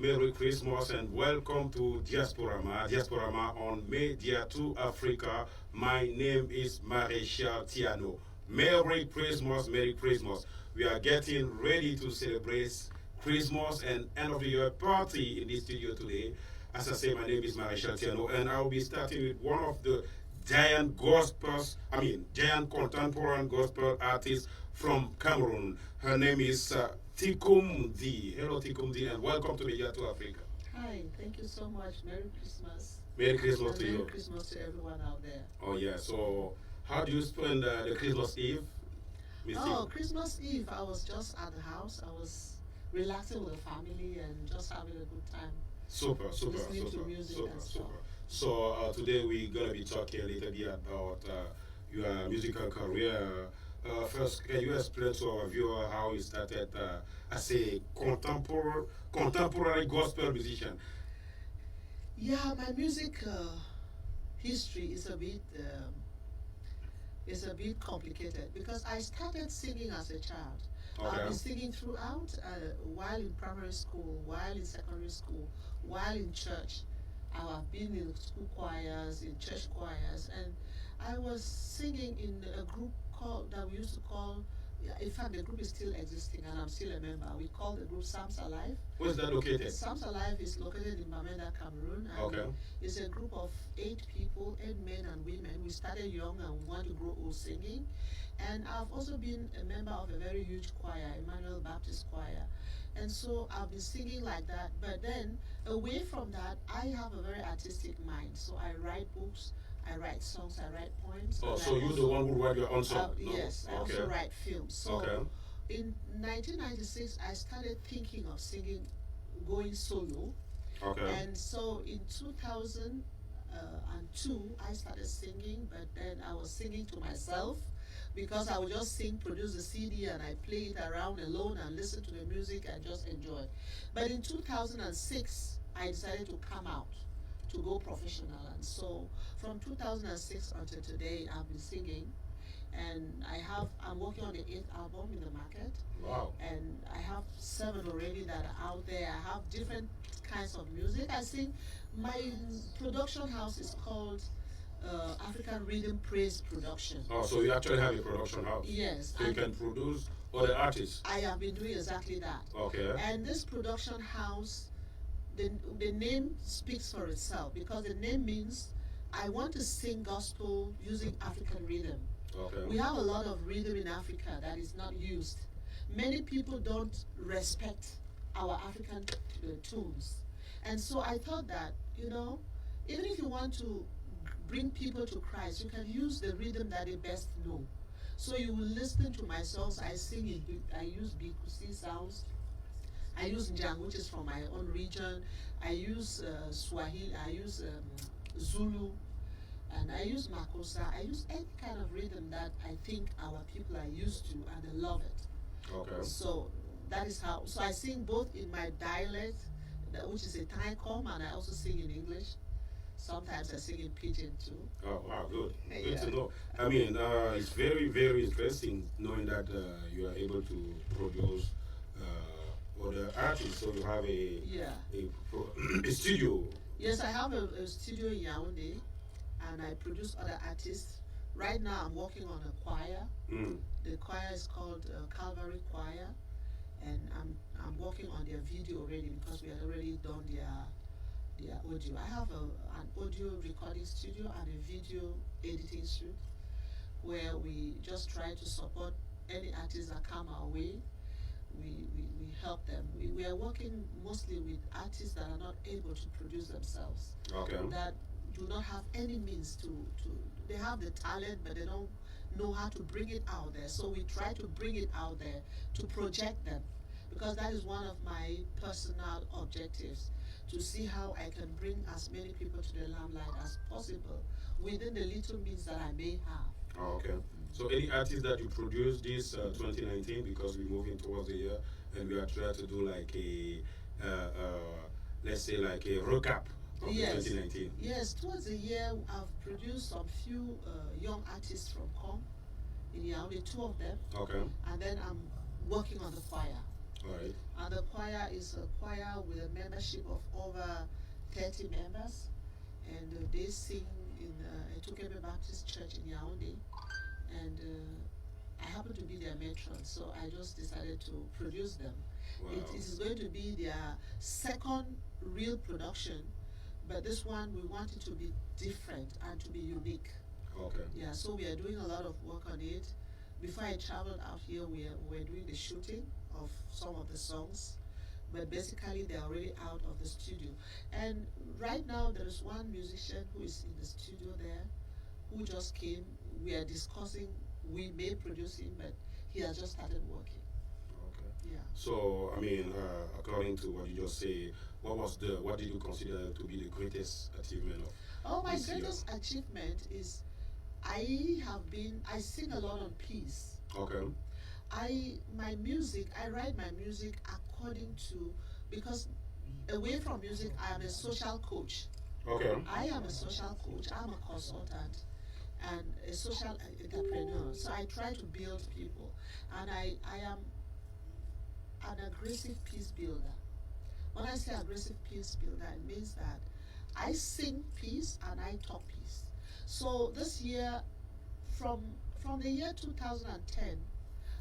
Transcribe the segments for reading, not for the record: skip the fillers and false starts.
Merry Christmas and welcome to Diasporama. Diasporama on Media 2 Africa. My name is Maréchal Tiano. Merry Christmas, Merry Christmas. We are getting ready to celebrate Christmas and end of the year party in the studio today. As I say, my name is Maréchal Tiano and I'll be starting with one of the giant contemporary gospel artists from Cameroon. Her name is Tikum D. Hello, Tikum D, and welcome to Media to Africa. Hi, thank you so much. Merry Christmas. Merry Christmas And to Merry you. Christmas to everyone out there. Oh, yeah. So, how do you spend the Christmas Eve? Miss Oh, Eve? Christmas Eve, I was just at the house. I was relaxing with the family and just having a good time. Super, super, Listening to super, music super, and super. stuff. So, today we're going to be talking a little bit about your musical career. First, can you explain to our viewer how you started as a contemporary gospel musician? Yeah, my music history is a bit complicated because I started singing as a child. I've Okay. been singing throughout, while in primary school, while in secondary school, while in church. I have been in school choirs, in church choirs, and I was singing in a group called that we used to call. Yeah, in fact, the group is still existing, and I'm still a member. We call the group Psalms Alive. Where's that located? Psalms Alive is located in Bamenda, Cameroon, and Okay. it's a group of 8 people, 8 men and women. We started young and we want to grow old singing. And I've also been a member of a very huge choir, Emmanuel Baptist Choir. And so I've been singing like that. But then, away from that, I have a very artistic mind. So I write books, I write songs, I write poems. Oh, and so I you're the also, one who write your own song? No? yes, I Okay. also write films. So Okay. in 1996, I started thinking of singing, going solo. Okay. And so in 2002, I started singing, but then I was singing to myself because I would just sing, produce the CD, and I play it around alone and listen to the music and just enjoy. But in 2006, I decided to come out to go professional. And so from 2006 until today, I've been singing. And I'm working on the 8th album in the market. Wow. And I have 7 already that are out there. I have different kinds of music. I sing. My production house is called African Rhythm Praise Production. Oh, so you actually have a production house? Yes. So you can produce other artists? I have been doing exactly that. Okay. And this production house, the name speaks for itself because the name means I want to sing gospel using African rhythm. Okay. We have a lot of rhythm in Africa that is not used. Many people don't respect our African tunes. And so I thought that, even if you want to bring people to Christ, you can use the rhythm that they best know. So you will listen to my songs. I use Bikusi sounds. I use Njang, which is from my own region. I use Swahili. I use Zulu. And I use Makosa. I use any kind of rhythm that I think our people are used to and they love it. Okay. So that is how. So I sing both in my dialect, which is a Taikom, and I also sing in English. Sometimes I sing in Pidgin too. Oh, wow, good. Good Yeah. to know. I mean, it's very, very interesting knowing that you are able to produce other artists. So you have Yeah. a studio. Yes, I have a studio in Yaoundé, and I produce other artists. Right now, I'm working on a choir. Mm. The choir is called Calvary Choir, and I'm working on their video already because we had already done their audio. I have an audio recording studio and a video editing studio where we just try to support any artists that come our way. We help them. We are working mostly with artists that are not able to produce themselves, Okay. that do not have any means to they have the talent but they don't know how to bring it out there. So we try to bring it out there to project them because that is one of my personal objectives, to see how I can bring as many people to the limelight as possible within the little means that I may have. Oh, okay. So any artist that you produced this 2019, because we're moving towards the year and we are trying to do like let's say like a recap of the Yes. 2019. Yes, towards the year I've produced some few young artists from Com in Yaoundé, 2 of them, Okay. and then I'm working on the choir. All right. And the choir is a choir with a membership of over 30 members, and they sing in Etukebe Baptist Church in Yaoundé, and I happen to be their matron, so I just decided to produce them. Wow. It is going to be their second real production, but this one we want it to be different and to be unique. Okay. Yeah, so we are doing a lot of work on it. Before I traveled out here, we're doing the shooting of some of the songs, but basically they're already out of the studio. And right now there is one musician who is in the studio there, who just came. We are discussing, we may produce him, but he has just started working. Okay. Yeah. So I mean, according to what you just say, what did you consider to be the greatest achievement of? Oh, my this year? greatest achievement is I sing a lot on peace. Okay. My music, I write my music according to, because away from music, I am a social coach. Okay. I am a social coach, I'm a consultant, and a social entrepreneur. So I try to build people, and I am an aggressive peace builder. When I say aggressive peace builder, it means that I sing peace and I talk peace. So this year, from the year 2010,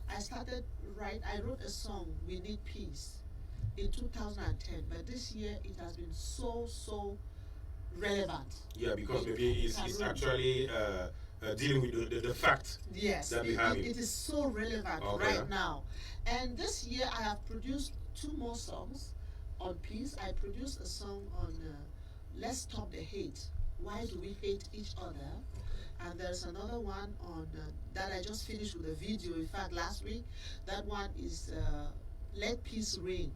I wrote a song, We Need Peace, in 2010, but this year it has been so relevant. Yeah, because maybe it's actually dealing with the fact that we have. It is so relevant right now. And this year I have produced 2 more songs on peace. I produced a song on Let's Stop the Hate. Why do we hate each other? And there's another one on that I just finished with a video, in fact, last week. That one is Let Peace Reign.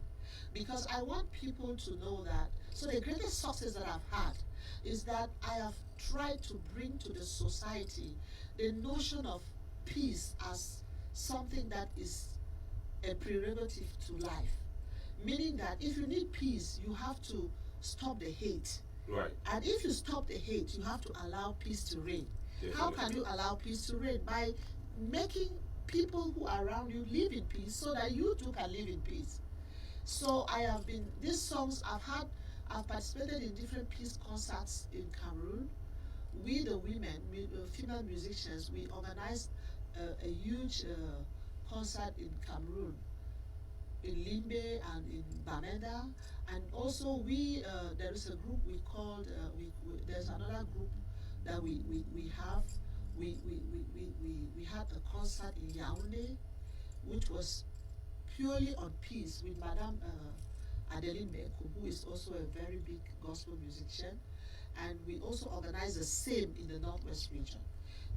Because I want people to know that, so the greatest success that I've had is that I have tried to bring to the society the notion of peace as something that is a prerogative to life. Meaning that if you need peace, you have to stop the hate. Right. And if you stop the hate, you have to allow peace to reign. Definitely. How can you allow peace to reign? By making people who are around you live in peace so that you too can live in peace. So these songs I've participated in different peace concerts in Cameroon. We, the women, female musicians, we organized a huge concert in Cameroon, in Limbe and in Bamenda. And also there is a group we called, there's another group that we have. We had a concert in Yaoundé, which was purely on peace with Madame Adeline Mekou, who is also a very big gospel musician. And we also organized the same in the Northwest region.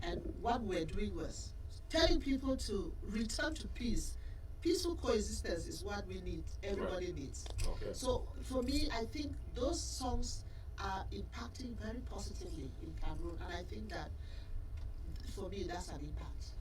And what we're doing was telling people to return to peace. Peaceful coexistence is what we need, everybody needs. Okay. So for me, I think those songs are impacting very positively in Cameroon, and I think that for me that's an impact.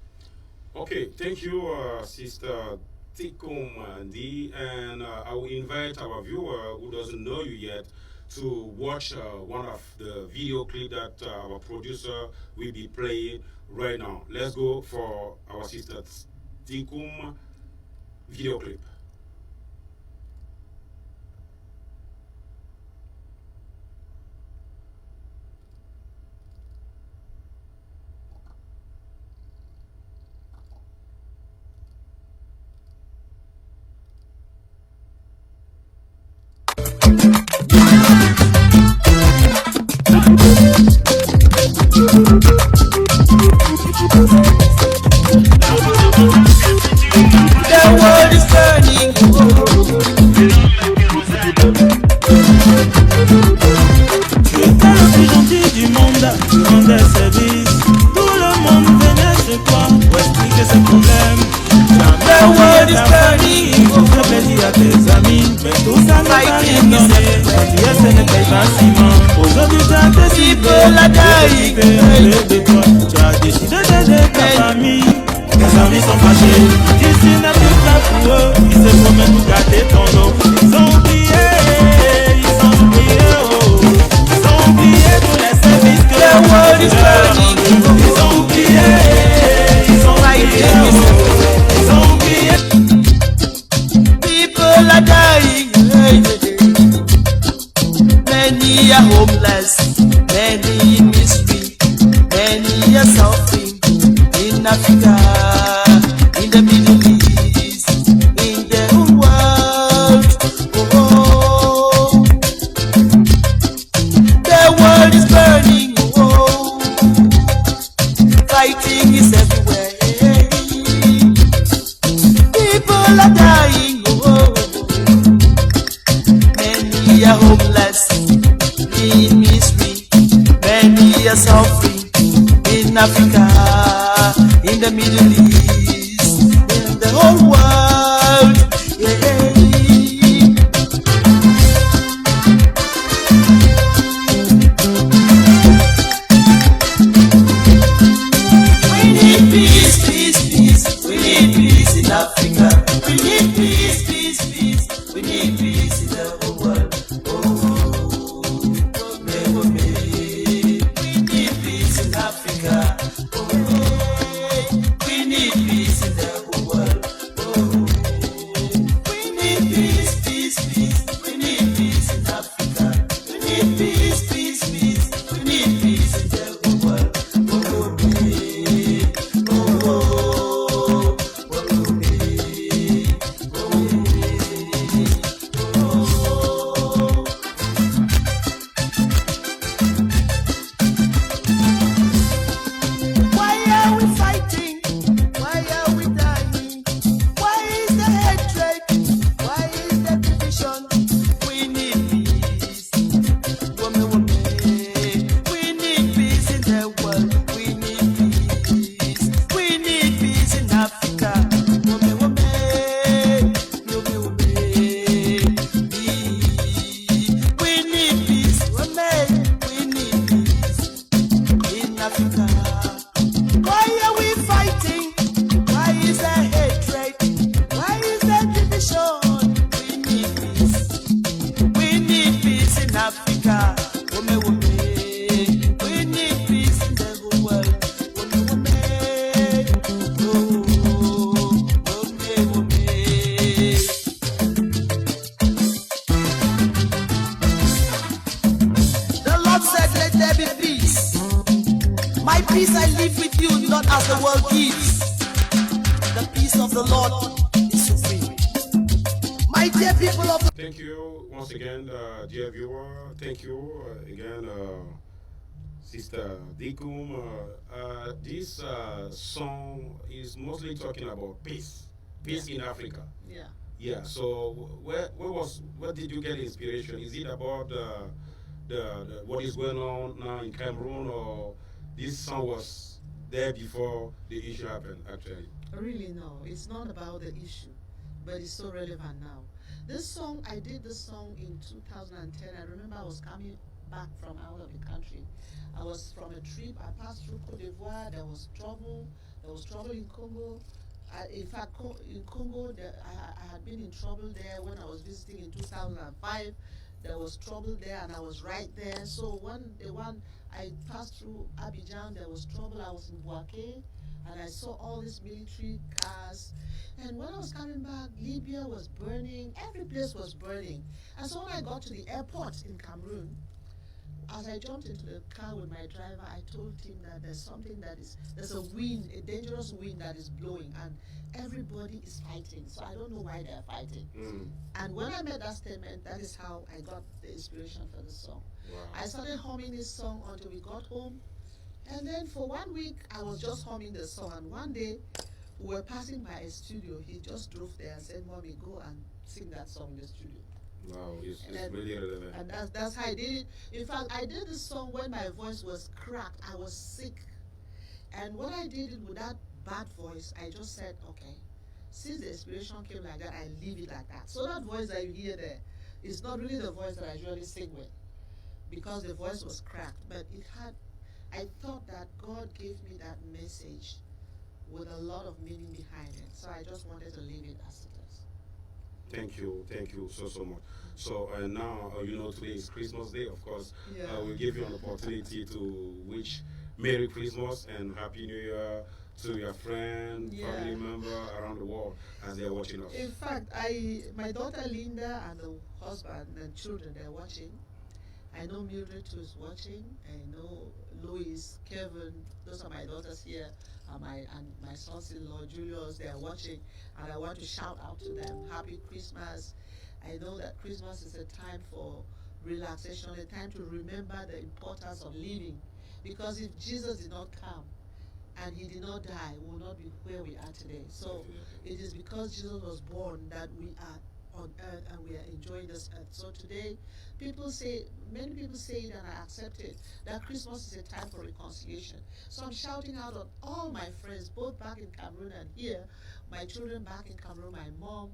Okay, thank you, Sister Tikum Ndi, and I will invite our viewer who doesn't know you yet to watch one of the video clip that our producer will be playing right now. Let's go for our Sister Tikum video clip. The world is turning. Tu étais le plus gentil du monde, tu rendais service. Tout le monde venait chez toi pour expliquer ses problèmes. The world is turning. Tu fais plaisir à tes amis, mais tout ça ne t'a rien donné. Ce n'est pas facilement. Aujourd'hui tu as décidé de toi. Tu as décidé d'aider ta famille. Tes amis sont fâchés, ici n'a plus de place pour eux. Ils se promènent pour garder ton dos. Ils ont oublié, oh. Ils ont oublié tous les services que le world is burning. Ils ont oublié, oh. Ils ont oublié. People are dying. Many are homeless, many in misery, many are suffering. In Africa, in the Middle East, in the whole world, oh, the world is burning, oh, fighting is everywhere, people are dying, oh, many are homeless, in misery, many are suffering, in Africa, in the Middle East, in the whole world, yeah. We need peace, peace, peace. We need peace in Africa. We need peace, peace, peace. We need peace in the whole world. Oh, we need peace in Africa. We need as the world keeps. The peace of the Lord is supreme. My dear people of Thank you once again, dear viewer. Thank you again, Sister Dikum. This song is mostly talking about peace, peace in Africa. Yeah. Yeah. So where did you get inspiration? Is it about the what is going on now in Cameroon, or this song was there before the issue happened? Actually. Really, no. It's not about the issue, but it's so relevant now. This song, I did this song in 2010. I remember I was coming back from out of the country. I was from a trip. I passed through Cote d'Ivoire. There was trouble. There was trouble in Congo. In fact, in Congo, I had been in trouble there when I was visiting in 2005. There was trouble there, and I was right there. So when I passed through Abidjan, there was trouble. I was in Bouaké, and I saw all these military cars. And when I was coming back, Libya was burning. Every place was burning. And so when I got to the airport in Cameroon, as I jumped into the car with my driver, I told him that there's a wind, a dangerous wind that is blowing, and everybody is fighting. So I don't know why they're fighting. And when I made that statement, that is how I got the inspiration for the song. Wow. I started humming this song until we got home. And then for 1 week, I was just humming the song. And one day, we were passing by a studio. He just drove there and said, "Mommy, go and sing that song in the studio." Wow, it's then, really relevant. And that's how I did it. In fact, I did this song when my voice was cracked. I was sick. And when I did it with that bad voice, I just said, okay, since the inspiration came like that, I leave it like that. So that voice that you hear there is not really the voice that I usually sing with, because the voice was cracked. But I thought that God gave me that message with a lot of meaning behind it. So I just wanted to leave it as it is. Thank you so much. So now today is Christmas Day. Of course, Yeah. we'll give you an opportunity to wish Merry Christmas and Happy New Year to your friend, Yeah. family member around the world as they are watching us. In fact, my daughter Linda and the husband and children, they're watching. I know Mildred too is watching. I know Louis, Kevin, those are my daughters here, and my sons-in-law Julius, they are watching, and I want to shout out to them, Happy Christmas. I know that Christmas is a time for relaxation, a time to remember the importance of living, because if Jesus did not come and he did not die, we will not be where we are today. So it is because Jesus was born that we are on earth and we are enjoying this earth. So today, many people say it, and I accept it, that Christmas is a time for reconciliation. So I'm shouting out on all my friends, both back in Cameroon and here, my children back in Cameroon, my mom,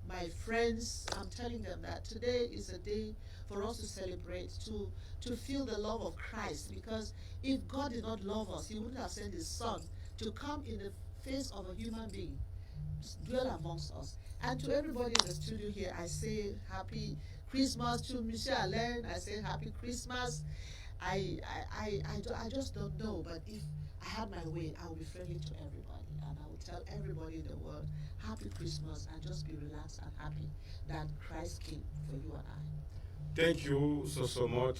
my friends. I'm telling them that today is a day for us to celebrate, to feel the love of Christ, because if God did not love us, he wouldn't have sent his son to come in the face of a human being, dwell amongst us. And to everybody in the studio here, I say Happy Christmas. To Monsieur Alain, I say Happy Christmas. I just don't know, but if I had my way, I would be friendly to everybody, and I would tell everybody in the world Happy Christmas, and just be relaxed and happy that Christ came for you and I. Thank you so much,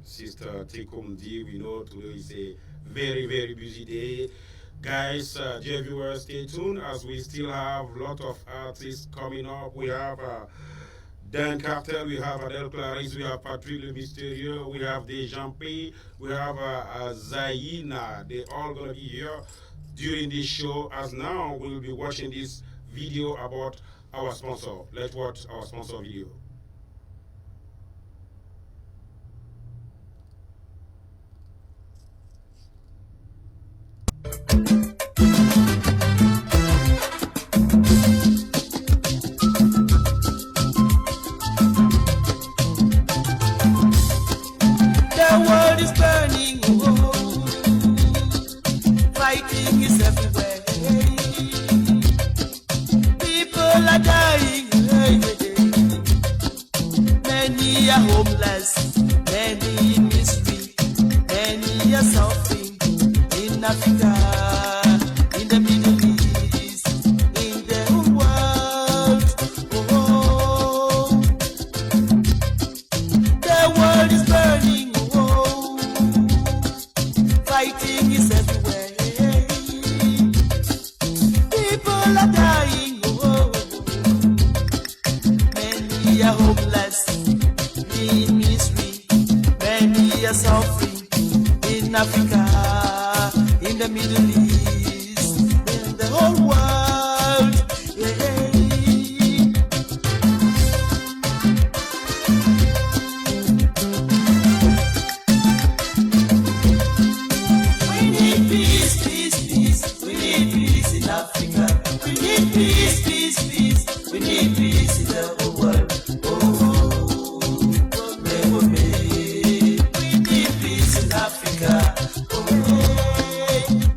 Sister Tikum D. We know today is a very, very busy day. Guys, dear viewers, stay tuned as we still have a lot of artists coming up. We have Dan Cartel, we have Adele Clarice, we have Patrick Le Mystérieux, we have Dejan P, we have Zaina. They're all going to be here during this show. As now, we will be watching this video about our sponsor. Let's watch our sponsor video. the world is burning, oh, fighting is everywhere. People are dying, many are homeless, many in misery, many are suffering in Africa, in the Middle East, in the whole world. Oh, the world is burning, oh, fighting is everywhere. Many are homeless, in misery, many are suffering in Africa, in the Middle East, in the whole world. Yeah. We need peace, peace, peace. We need peace in Africa. We need peace, peace, peace. We need peace in the whole world. We need peace in Africa.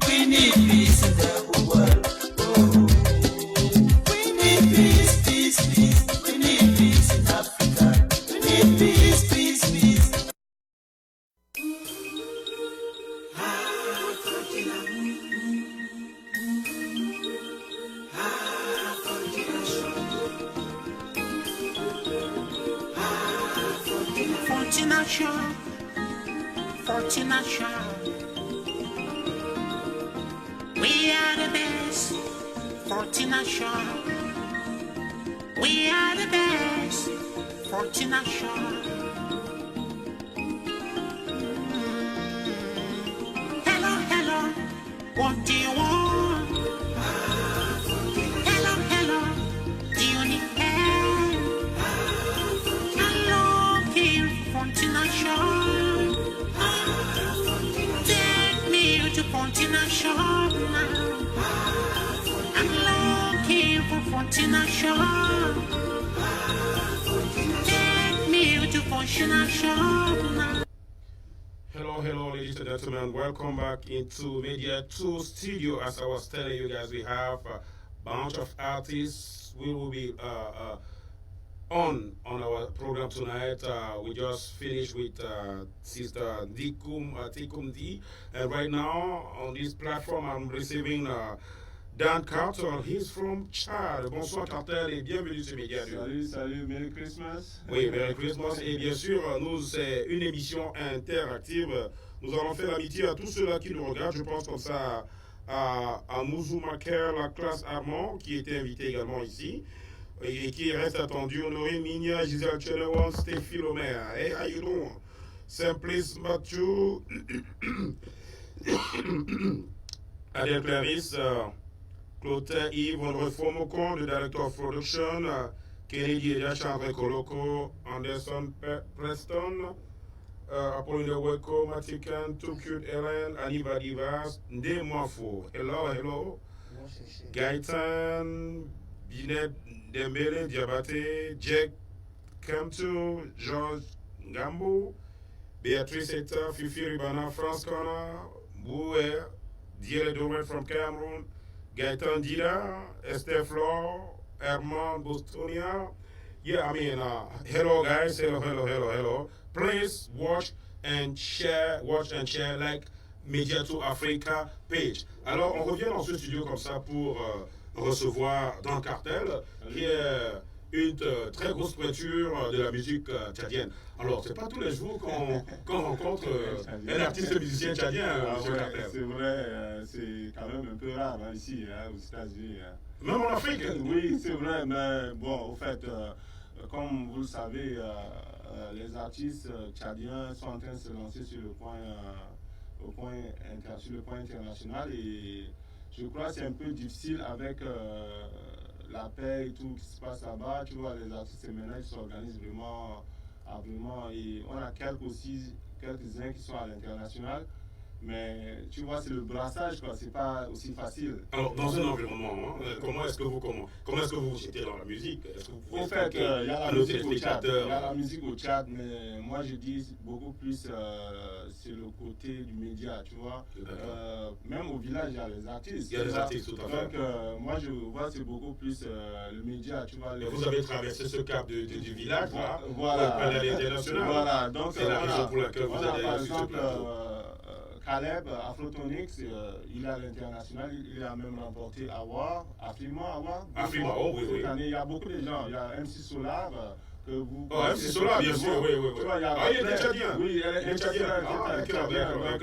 We need peace in the whole world. We need peace, peace, peace. We need peace in Africa. We need peace, peace, peace. Fortunation. We are the best. Fortunation. We are the best. Fortunation. Hello, hello. What do you want? Hello, hello. Do you need help? I'm looking for fortunation. Take me to fortunation now. I'm looking for fortunation. Take me to fortunation now. Hello, ladies and gentlemen. Welcome back into Media 2 Studio. As I was telling you guys, we have a bunch of artists. We will be on our program tonight. We just finished with Sister Tikum D. And right now, on this platform, I'm receiving Dan Carter. He's from Chad. Bonsoir Carter et bienvenue sur Media 2. Salut, Merry Christmas. Oui, Merry Christmas. Et bien sûr, c'est une émission interactive. Nous allons faire amitié à tous ceux-là qui nous regardent. Je pense comme ça à Mouzou Maker, la classe Armand, qui était invité également ici. Et qui reste attendu. Honoré Minia, Gisèle Chenewon, Stéphie Lomère. Hey, how you doing? Simplice Mathieu. Adèle Clarisse. Clotin Yves, André Fomocon, the Director of Production. Kennedy Edacha, André Koloko, Anderson Preston. Apolline Weko, Matikan, Too Cute Ellen, Aniva Divas, Nde Mwafo. Hello. Gaëtan, Binet Dembele, Diabate, Jack Kamtu, George Gambo, Beatrice Eta, Fifi Ribana, France Connor, Boué, Diele Doré from Cameroon, Gaëtan Dida, Esther Flor, Herman Bostonia. Yeah, I mean, hello guys, hello. Please watch and share like Media 2 Africa page. Alors, on revient dans ce studio comme ça pour recevoir Dan Carter, qui est une très grosse pointure de la musique tchadienne. Alors, c'est pas tous les jours qu'on rencontre un artiste musicien tchadien, M. Carter. C'est vrai, c'est quand même un peu rare ici, aux États-Unis. Même en Afrique. Oui, c'est vrai, mais bon, au fait, comme vous le savez, les artistes tchadiens sont en train de se lancer sur le point international et je crois que c'est un peu difficile avec la paix et tout qui se passe là-bas. Tu vois, les artistes et maintenant ils s'organisent vraiment, et on a quelques-uns qui sont à l'international. Mais tu vois, c'est le brassage, quoi. C'est pas aussi facile. Alors, dans un environnement, comment est-ce que vous vous jetez dans la musique? En fait, il y a la musique au Tchad. Il y a la musique au Tchad, mais moi je dis beaucoup plus c'est le côté du média, tu vois. Même au village, il y a les artistes. Il y a des artistes, tout à fait. Donc, moi je vois c'est beaucoup plus le média, tu vois. Vous avez traversé ce cap du village, là, voilà. pour aller à l'international. Voilà, donc c'est la raison pour laquelle vous voilà, allez sur ce plateau. Caleb, Afrotonix, il est à l'international, il a même remporté Award, Afrima, oh oui. Cette année, il y a beaucoup de gens, il y a MC Solar, que vous... Oh, MC Solar, bien sûr, oui. Tu vois, il est tchadien. Oui, il est tchadien.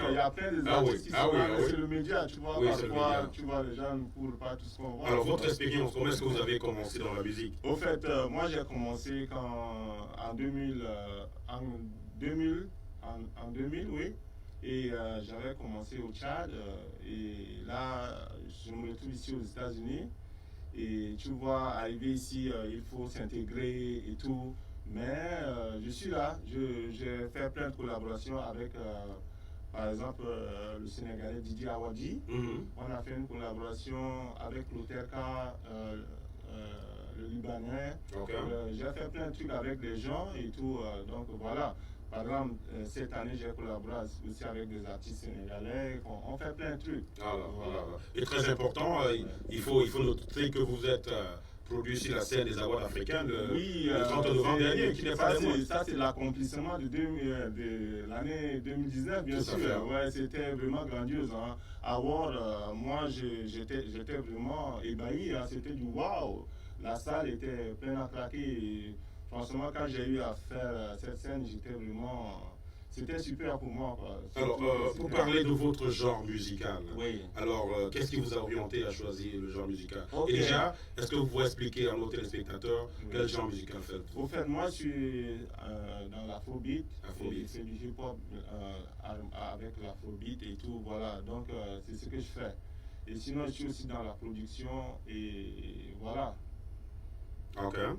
Il y a plein des artistes qui sont là, c'est le média, tu vois, parfois, tu vois, les gens ne courent pas tout ce qu'on voit. Alors, votre expérience, comment est-ce que vous avez commencé dans la musique? Au fait, moi, j'ai commencé en 2000, oui. Et j'avais commencé au Tchad. Et là, je me retrouve ici aux États-Unis. Et tu vois, arriver ici, il faut s'intégrer et tout. Mais je suis là. J'ai fait plein de collaborations avec, par exemple, le Sénégalais Didier Awadi. On a fait une collaboration avec l'Oterka, le Libanais. Okay. J'ai fait plein de trucs avec les gens et tout. Donc voilà. Par exemple, cette année, j'ai collaboré aussi avec des artistes sénégalais. On fait plein de trucs. Voilà. Et très important, il faut noter que vous êtes produit sur la scène des Awards africains le 30 novembre dernier, qui n'est pas des moindres. Ça, c'est l'accomplissement de l'année 2019, bien sûr. Ouais, c'était vraiment grandiose. Hein. Award, moi, j'étais vraiment ébahi. Hein. C'était du waouh. La salle était pleine à craquer. Et, franchement, quand j'ai eu à faire cette scène, j'étais vraiment... C'était super pour moi. Quoi. Alors, pour parler de votre genre musical, oui. Alors, qu'est-ce qui vous a orienté à choisir le genre musical? Okay. Et déjà, est-ce que vous pouvez expliquer à nos téléspectateurs quel genre musical faites-vous? Au fait, moi, je suis dans l'afrobeat. C'est du hip-hop avec l'afrobeat et tout, voilà. Donc, c'est ce que je fais. Et sinon, je suis aussi dans la production et voilà. Ok. Ouais.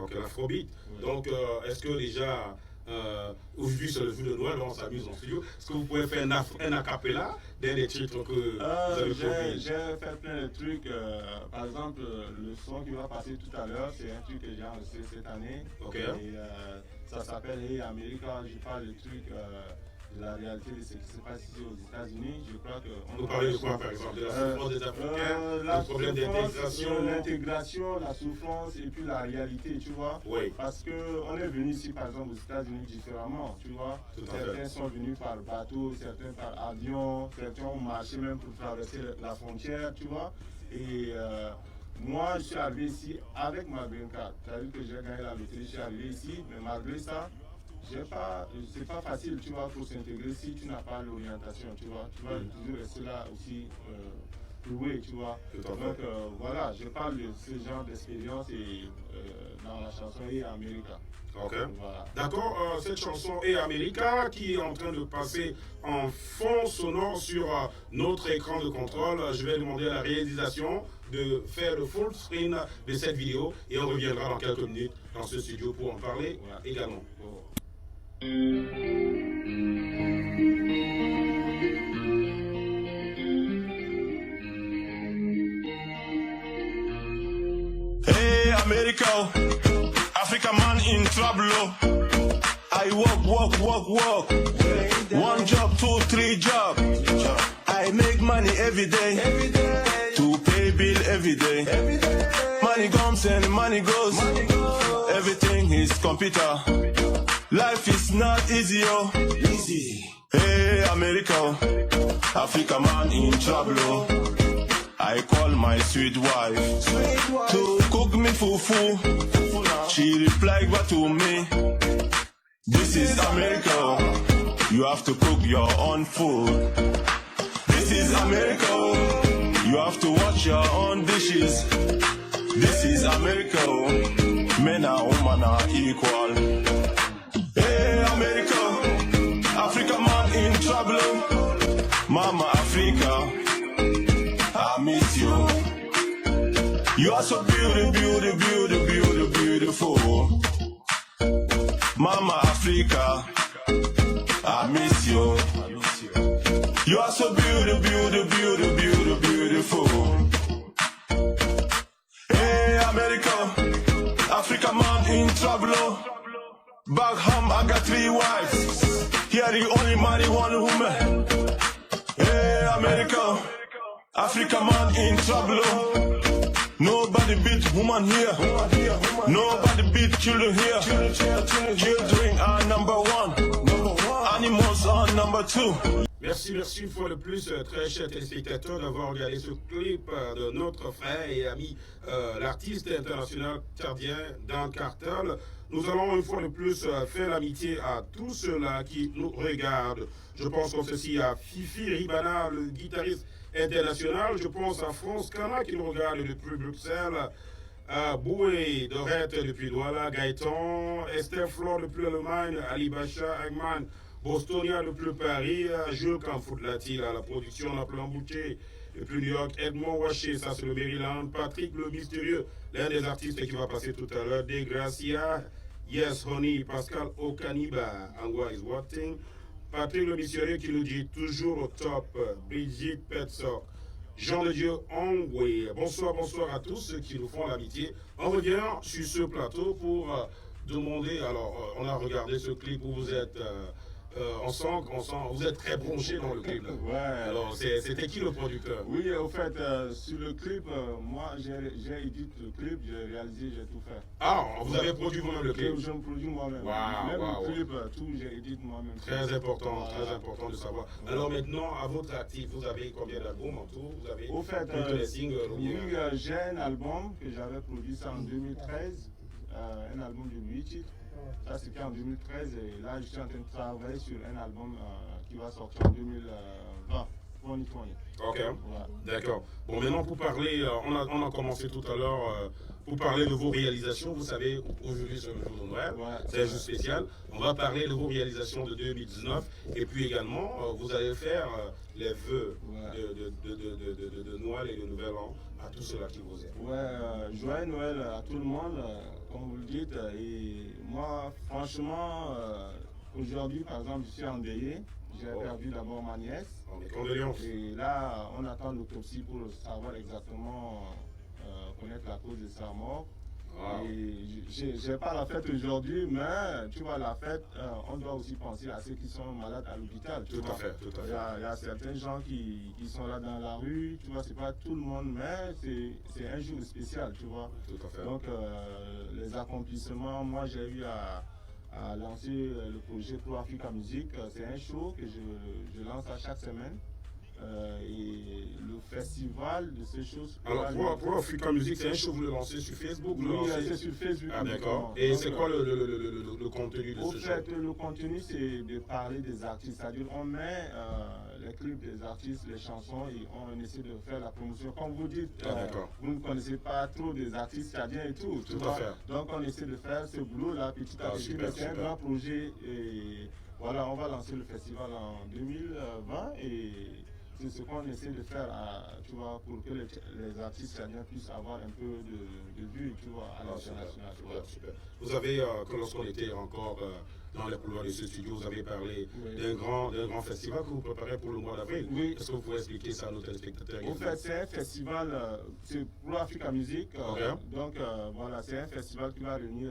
Ok, l'afrobeat. Ouais. Donc, est-ce que déjà, aujourd'hui c'est le jour de Noël, on s'amuse en studio, est-ce que vous pouvez faire un acapella d'un des titres que vous avez produits? J'ai fait plein de trucs. Par exemple, le son qui va passer tout à l'heure, c'est un truc que j'ai enregistré cette année. Ok. Et ça s'appelle Hey America. Je parle de trucs de la réalité de ce qui se passe ici aux États-Unis. Je crois que... Vous parlez de quoi, par exemple? De la souffrance des Africains, le problème d'intégration? L'intégration, la souffrance et puis la réalité, tu vois. Oui. Parce qu'on est venu ici, par exemple, aux États-Unis différemment, tu vois. Certains sont venus par bateau, certains par avion, certains ont marché même pour traverser la frontière, tu vois. Et moi, je suis arrivé ici avec ma green card. C'est-à-dire que j'ai gagné la loterie, je suis arrivé ici, mais malgré ça, c'est pas facile, tu vois, pour s'intégrer si tu n'as pas l'orientation, tu vois. Tu vas toujours rester là aussi cloué, tu vois. Donc voilà, je parle de ce genre d'expérience et dans la chanson Hey America. Ok. Voilà. D'accord, cette chanson Hey America qui est en train de passer en fond sonore sur notre écran de contrôle. Je vais demander à la réalisation de faire le full screen de cette vidéo et on reviendra dans quelques minutes dans ce studio pour en parler également. Hey America, Africa man in trouble. I work. 1 job, 2, 3 job. I make money every day. To pay bill every day. Money comes and money goes. Everything is computer. Life is not easy, oh. Hey America, Africa man in trouble. I call my sweet wife to cook me fufu. She replied back to me, this is America, you have to cook your own food. This is America, you have to wash your own dishes. This is America, men and women are equal. Hey America, Africa man in trouble. Mama Africa, I miss you. You are so beautiful. Mama Africa, I miss you. You are so beautiful. Hey America, Africa man in trouble. Back home I got 3 wives. Here the only man, one woman. Hey America, Africa man in trouble. Nobody beat woman here. Nobody beat children here. Children are number 1. Animals are number 2. Merci une fois de plus, très chers téléspectateurs, d'avoir regardé ce clip de notre frère et ami, l'artiste international tchadien Dan Kartel. Nous allons une fois de plus faire l'amitié à tous ceux-là qui nous regardent. Je pense comme ceci à Fifi Ribana, le guitariste international. Je pense à France Cana qui nous regarde depuis Bruxelles. Boué Dorette depuis Douala, Gaëtan, Esther Flore depuis l'Allemagne, Ali Bacha, Egman, Bostonia depuis Paris, Jules Kamfoudlatil à la production, la plan Boucher depuis New York, Edmond Waché, ça c'est le Maryland, Patrick le Mystérieux, l'un des artistes qui va passer tout à l'heure, Degracia, Yes Honey, Pascal Okaniba, Angwa is Watting, Patrick le Mystérieux qui nous dit toujours au top, Brigitte Petzok, Jean de Dieu Ongwe. Bonsoir à tous ceux qui nous font l'amitié. On revient sur ce plateau pour demander, alors on a regardé ce clip où vous êtes, on sent, vous êtes très branché dans le clip. Là. Ouais. Alors c'était qui le producteur? Oui, au fait, sur le clip, moi j'ai édité le clip, j'ai réalisé, j'ai tout fait. Ah, vous avez produit vous-même le clip? Je me produis moi-même. Même le clip, tout, j'ai édité moi-même. Très important de savoir. Alors maintenant, à votre actif, vous avez combien d'albums en tout? Vous avez au fait, les singles? Oui, j'ai un album que j'avais produit ça en 2013, un album de 8 titres. Ça c'était en 2013 et là je suis en train de travailler sur un album qui va sortir en 2020. 2020. Ok, voilà. D'accord. Bon, maintenant pour parler, on a commencé tout à l'heure pour parler de vos réalisations. Vous savez, aujourd'hui c'est le jour de Noël, c'est un jour spécial. On va parler de vos réalisations de 2019 et puis également vous allez faire les vœux de Noël et de Nouvel An à tous ceux-là qui vous aiment. Ouais, joyeux Noël à tout le monde, comme vous le dites. Et moi, franchement, aujourd'hui par exemple, je suis endeuillé. J'ai perdu d'abord ma nièce. Mes condoléances. Et là, on attend l'autopsie pour savoir exactement, connaître la cause de sa mort. Wow. Et j'ai pas la fête aujourd'hui, mais tu vois, la fête, on doit aussi penser à ceux qui sont malades à l'hôpital. Tout à fait. Il y a certains gens qui sont là dans la rue, tu vois, c'est pas tout le monde, mais c'est un jour spécial, tu vois. Tout à fait. Donc, les accomplissements, moi j'ai eu à lancer le projet Pro Africa Music. C'est un show que je lance à chaque semaine. Et le festival de ces choses. Alors pour Africa Music, c'est un show, vous le lancez sur Facebook? Oui, c'est sur Facebook. Ah d'accord. Et c'est quoi le contenu de ce show? Au fait, le contenu c'est de parler des artistes, c'est-à-dire on met les clips des artistes, les chansons et on essaie de faire la promotion. Comme vous dites, vous ne connaissez pas trop des artistes tchadiens et tout. Tout à fait. Donc on essaie de faire ce boulot-là petit à petit. C'est un grand projet et voilà, on va lancer le festival en 2020 et c'est ce qu'on essaie de faire, tu vois, pour que les artistes tchadiens puissent avoir un peu de vue, tu vois, à l'international. Super. Vous avez, lorsqu'on était encore dans les couloirs de ce studio, vous avez parlé d'un grand festival que vous préparez pour le mois d'avril. Oui. Est-ce que vous pouvez expliquer ça à nos téléspectateurs? En fait, c'est un festival, c'est Pro Africa Music. Donc, voilà, c'est un festival qui va réunir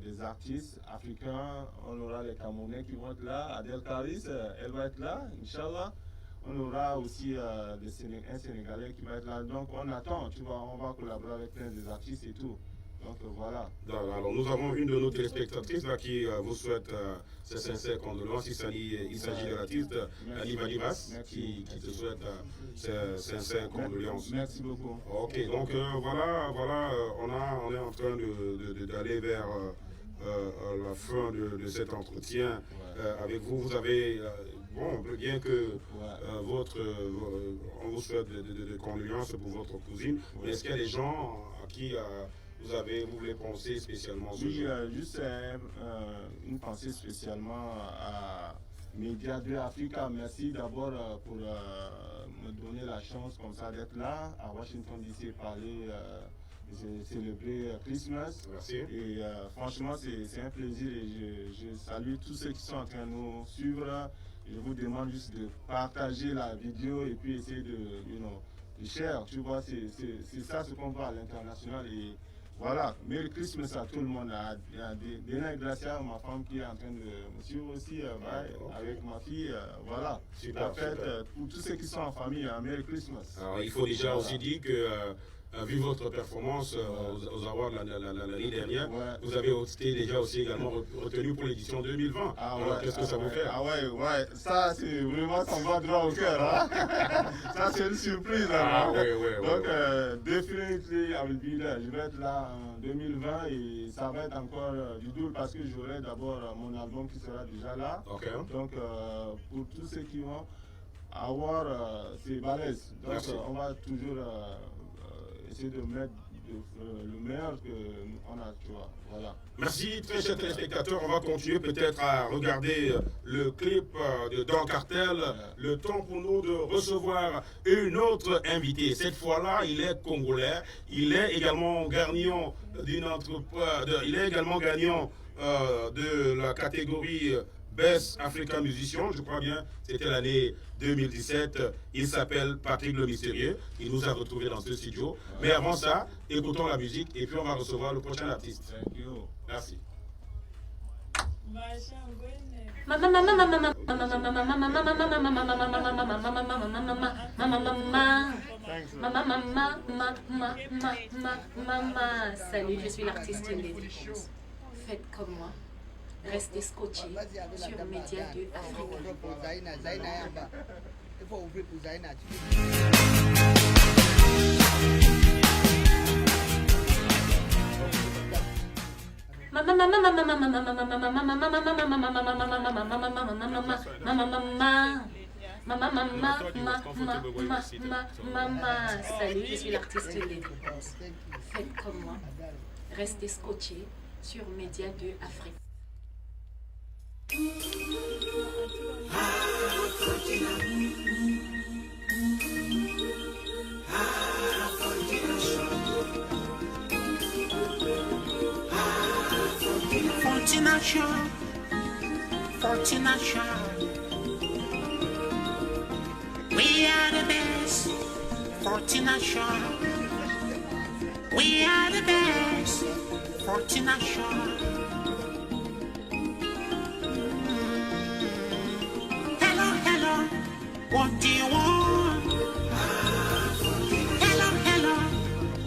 des artistes africains. On aura les Camerounais qui vont être là. Adel Karis, elle va être là, Inch'Allah. On aura aussi un Sénégalais qui va être là. Donc on attend, tu vois, on va collaborer avec plein des artistes et tout. Donc voilà. Alors nous avons une de nos téléspectatrices là, qui vous souhaite ses sincères condoléances. Il s'agit de l'artiste Annie Vadivas qui te souhaite ses sincères condoléances. Merci beaucoup. Ok, donc voilà, on est en train d'aller vers la fin de cet entretien avec vous. Vous avez bien que on vous souhaite de condoléances pour votre cousine, mais est-ce qu'il y a des gens à qui vous voulez penser spécialement ce jour? Juste une pensée spécialement à Média 2 Africa. Merci d'abord pour me donner la chance comme ça d'être là à Washington DC et parler. Célébrer Christmas. Merci. Et franchement, c'est un plaisir et je salue tous ceux qui sont en train de nous suivre. Je vous demande juste de partager la vidéo et puis essayer de share. Tu vois, c'est ça ce qu'on voit à l'international. Et voilà, Merry Christmas à tout le monde. Il y a Dena Gracia, ma femme qui est en train de me suivre aussi, avec ma fille. Voilà. Super, pour tous ceux qui sont en famille, Merry Christmas. Alors, il faut déjà aussi dire que vu votre performance aux awards l'année dernière, Ouais. vous avez été déjà aussi également retenu pour l'édition 2020. Ah Alors, ouais, qu'est-ce que ça vous fait? Ah ouais, ça c'est vraiment, ça me va droit au cœur. Hein? Ça c'est une surprise. Ah Hein? ouais. Donc, definitely, I will be there. Je vais être là en 2020 et ça va être encore du double parce que j'aurai d'abord mon album qui sera déjà là. Ok. Donc, pour tous ceux qui vont avoir, c'est balèze. Donc, Merci. on va toujours essayer de mettre le meilleur qu'on a, tu vois. Voilà. Merci, très chers téléspectateurs. On va continuer peut-être à regarder le clip de Don Cartel. Le temps pour nous de recevoir une autre invitée. Cette fois-là, il est congolais. Il est également gagnant de la catégorie Best African Musician, je crois bien, c'était l'année 2017. Il s'appelle Patrick Le Mystérieux. Il nous a retrouvés dans ce studio. Mais avant ça, écoutons la musique et puis on va recevoir le prochain artiste. Thank you. Merci. Salut, je suis l'artiste Lady. Faites comme moi. Restez scotchés sur Média 2 Salut, je suis l'artiste Lady. Faites comme moi. Restez scotchés sur Média 2 Afrique. Fortuna Shore. We are the best. Fortuna Shore. We are the best. Fortuna Shore. Hello, what do you want? Hello,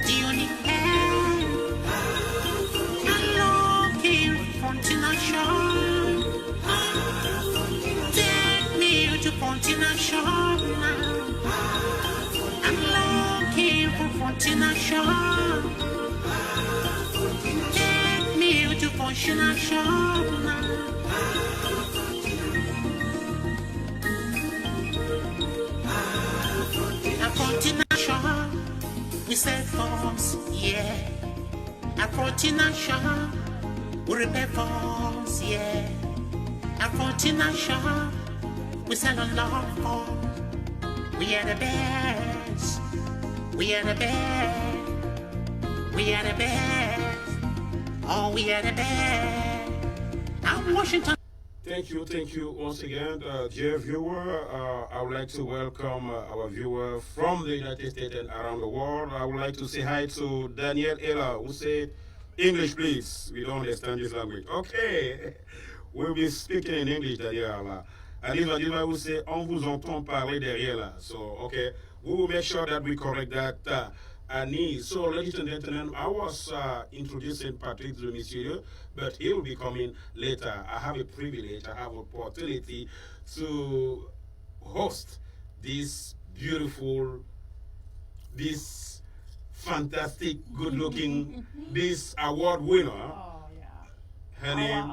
do you need help? I'm looking for Fortuna Shore. Take me to Fortuna Shore now. I'm looking for Fortuna Shore. Take me to Fortuna Shore now. Fortuna Shore, we sell phones, yeah. At Fortuna Shore, we repair phones, yeah. At Fortuna Shore, we sell a lot of phones. We are the best. We are the best. We are the best. Oh, we are the best. I'm Washington. Thank you once again, dear viewer. I would like to welcome our viewer from the United States and around the world. I would like to say hi to Daniel Ella, who said, English, please. We don't understand this language. Okay. We'll be speaking in English, Daniel Ella. And this one will say, on vous entend parler derrière là. So, okay. We will make sure that we correct that. So, ladies and gentlemen, I was introducing Patrick Le Mystérieux, but he will be coming later. I have a privilege, I have an opportunity to host this beautiful, this fantastic, good-looking, this award winner. Oh, yeah. Her name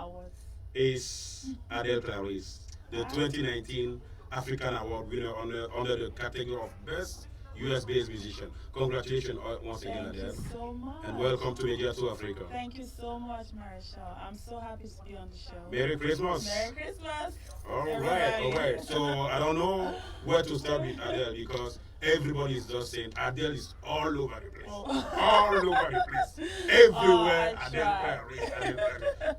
is Adele Clarice, the 2019 African Award winner under the category of Best US-based musician. Congratulations once again, Adele. Thank you so much. And welcome to Media 2 Africa. Thank you so much, Marshall. I'm so happy to be on the show. Merry Christmas. Merry Christmas. All everybody. right. So I don't know where to start with Adele because everybody is just saying Adele is all over the place. All over the place. Everywhere, Adele.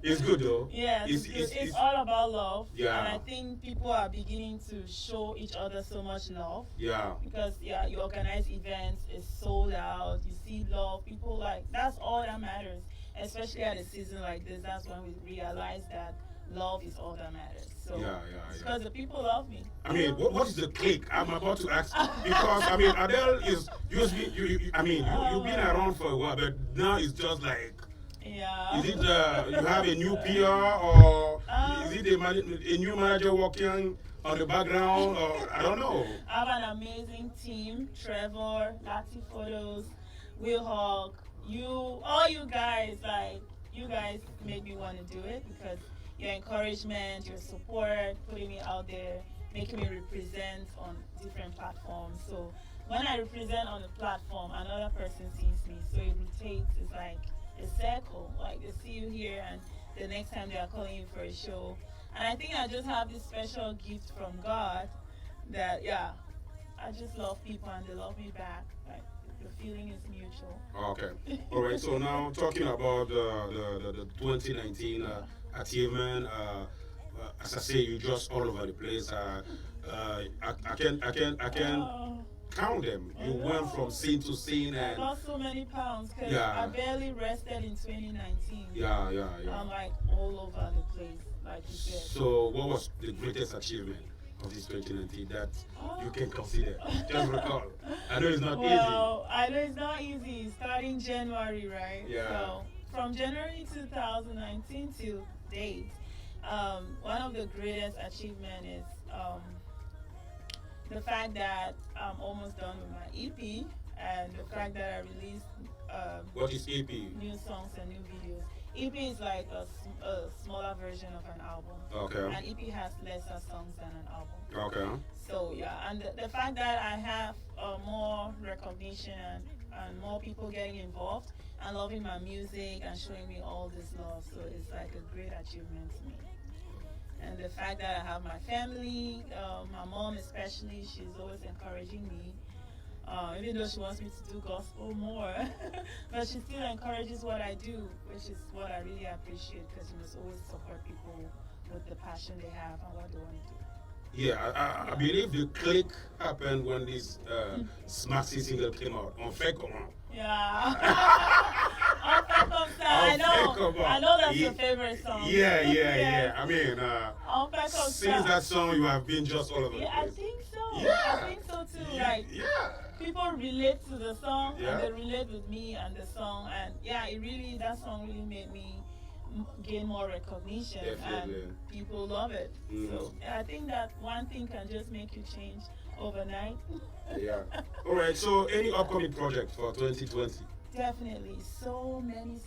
It's good though. Yeah, it's all about love. Yeah. And I think people are beginning to show each other so much love. Yeah. Because you organize events, it's sold out, you see love, people like, that's all that matters. Especially at a season like this, that's when we realize that love is all that matters. So Yeah. because the people love me. I mean, what is the click? I'm about to ask because I mean, Adele is usually you've been around for a while, but now it's just like. Yeah. Is it you have a new PR or is it a new manager working on the background or I don't know? I have an amazing team: Trevor, Lati Photos, Will Hawk. All you guys, you guys made me want to do it because your encouragement, your support, putting me out there, making me represent on different platforms. So when I represent on a platform, another person sees me. So it rotates. It's like a circle. Like they see you here, and the next time they are calling you for a show. And I think I just have this special gift from God that I just love people and they love me back. Like the feeling is mutual. Okay. All right. So now talking about the 2019 achievement. As I say, you just all over the place. I can count them. You went from scene to scene I and lost so many pounds because Yeah. I barely rested in 2019. yeah. I'm like all over the place, like you said. So what was the greatest achievement of this 2019 that you can consider? Just recall. I know it's not Well, I know it's not easy. Starting January, right? Yeah. So from January 2019 to date, one of the greatest achievement is the fact that I'm almost done with my EP and the fact that I released easy. What is EP? new songs and new videos. EP is like a smaller version of an album. Okay. And EP has lesser songs than an album. Okay. So yeah, and the fact that I have more recognition and more people getting involved and loving my music and showing me all this love, so it's like a great achievement to me. And the fact that I have my family, my mom especially, she's always encouraging me. Even though she wants me to do gospel more, but she still encourages what I do, which is what I really appreciate because you must always support people with the passion they have and what they want to do. Yeah, I believe the click happened when this Smaxy single came out on Fait Comment. Yeah. I know that's your favorite song. Yeah. I mean, On Fait Comme since Ça. that song, you have been just all over the Yeah, I place. think so. Yeah. I think so too. Like Yeah. people relate to the song Yeah. and they relate with me and the song, and yeah, that song really made me gain more recognition Definitely. and people love it. So I think that one thing can just make you change overnight. Yeah. All right. So, any upcoming project for 2020? Definitely, so many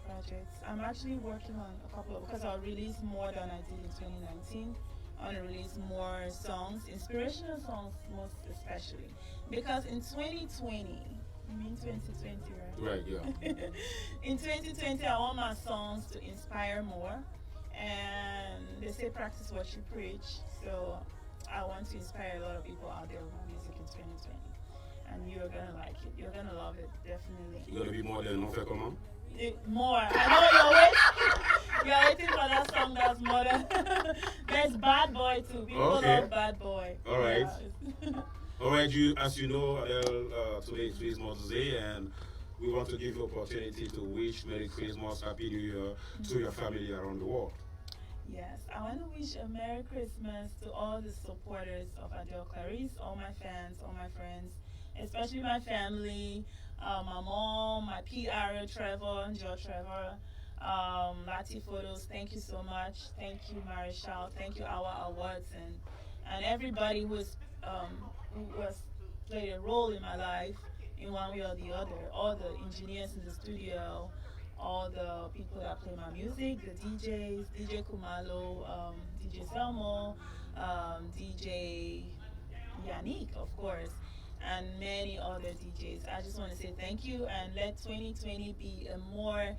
projects. I'm actually working on a couple of, because I'll release more than I did in 2019. I want to release more songs, inspirational songs most especially, because in 2020, you mean 2020, right? Right. Yeah. In 2020, I want my songs to inspire more, and they say practice what you preach. So I want to inspire a lot of people out there with my music in 2020. And you're gonna like it. You're gonna love it, definitely. You're gonna be more than On Fait Comment? More. I know you're waiting for that song that's more than. There's Bad Boy too. People Okay. love Bad Boy. All right. Yeah. All right. As you know, Adele, today is Christmas Day, and we want to give you opportunity to wish Merry Christmas, Happy New Year to your family around the world. Yes, I want to wish a Merry Christmas to all the supporters of Adele Clarice, all my fans, all my friends, especially my family, my mom, my PR, Trevor, Joe Trevor, Lati Photos. Thank you so much. Thank you, Marichal. Thank you, Our Awards, and everybody who has played a role in my life in one way or the other. All the engineers in the studio, all the people that play my music, the DJs, DJ Kumalo, DJ Selmo, DJ Yannick, of course, and many other DJs. I just want to say thank you and let 2020 be a more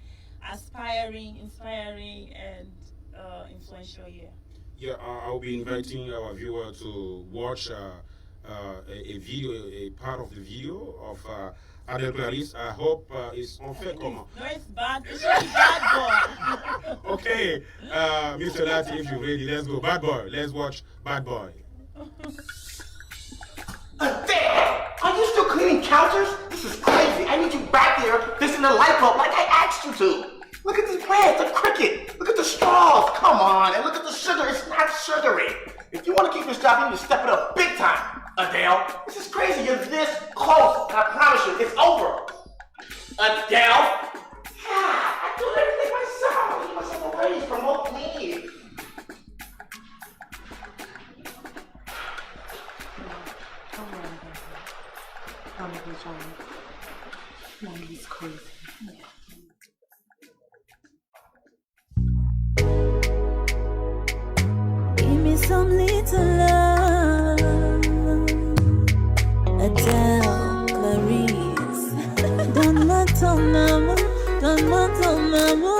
aspiring, inspiring, and influential year. Yeah, I'll be inviting our viewer to watch a video, a part of the video of Adele Clarice. I hope it's On Fait Comment. No, it's bad. It's just Bad Boy. Okay, Mr. Lati, if you're ready, let's go. Bad Boy. Let's watch Bad Boy. There! Are you still cleaning counters? This is crazy. I need you back there fixing the light bulb like I asked you to. Look at these plants, the cricket. Look at the straws. Come on. on, and look at the sugar. It's not sugary. If you want to keep this job, you need to step it up big time, Adele. This is crazy. You're this close, and I promise you, it's over. Adele? Yeah, I do everything myself. Give myself a raise, promote me. Mommy's crazy. Give me some little love, Adele, Clarice. Don't matter, mama, don't matter, mama.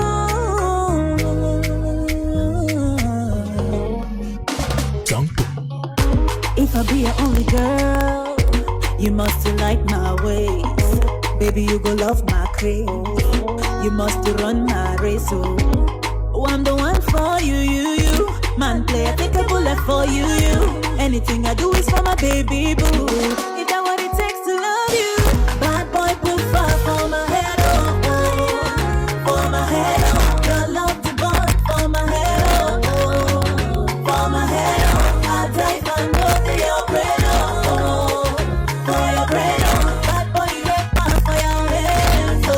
If I be your only girl, you must like my ways. Baby, you go love my craze. You must run my race, oh. I'm the one for you. Man, play, I take a bullet for you. Anything I do is for my baby boo. Is that what it takes to love you? Bad boy, put fire for my head, oh. For my head, oh. Your love to burn for my head, oh. For my head, oh. I die for no to your bread, oh. For your bread, oh. Bad boy, you get fire for your hands, oh.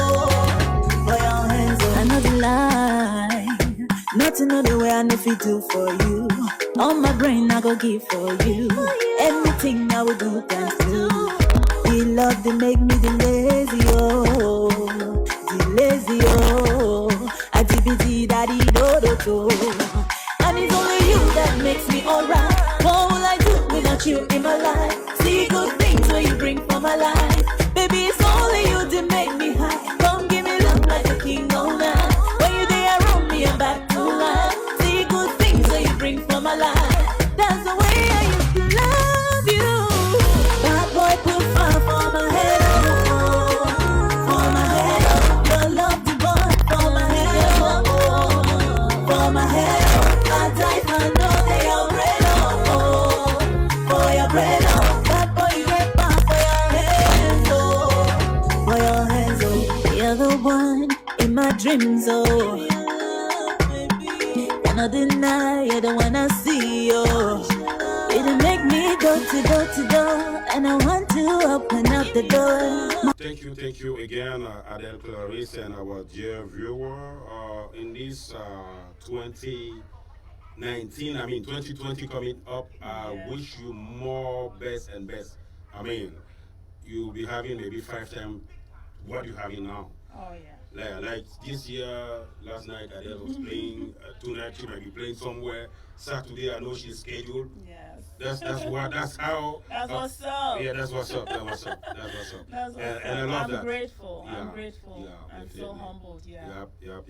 For your hands, oh. I know the lie. Not another way I know if you do for you. On my brain I go give for you. Anything I will do thanks to. The love they make me the lazy, oh. The lazy, oh. I DBD daddy do. And it's only you that makes me alright. What will I do without you in my life? See good things when you bring for my life. Baby, it's only you that make me high. Come give me love like a king all night. When you there around me, I'm back to life. See good things when you bring for my life. That's the way I used to love you. Bad boy, put fire for my head, oh. For my head, oh. Your love to burn for my head, oh. For my head, oh. I die for no day, your bread, oh. For your bread, oh. Bad boy, you get fire for your hands, oh. For your hands, oh. You're the one in my dreams, oh. Cannot deny you're the one I see, oh. It'll make me go to door, and I want to open up the door. Thank you again, Adele Clarice and our dear viewer. In this 2020 coming up, I wish you more best and best. I mean, you'll be having maybe 5 times what you're having now. Oh, yeah. Like this year, last night Adele was playing. Tonight she might be playing somewhere. Saturday I know she's scheduled. Yes. That's how. That's what's up. Yeah, that's what's up. That's what's up. That's what's up. That's what's And I love I'm that. grateful. Yeah, I'm grateful. yeah, I'm so definitely. humbled. Yeah. Yep.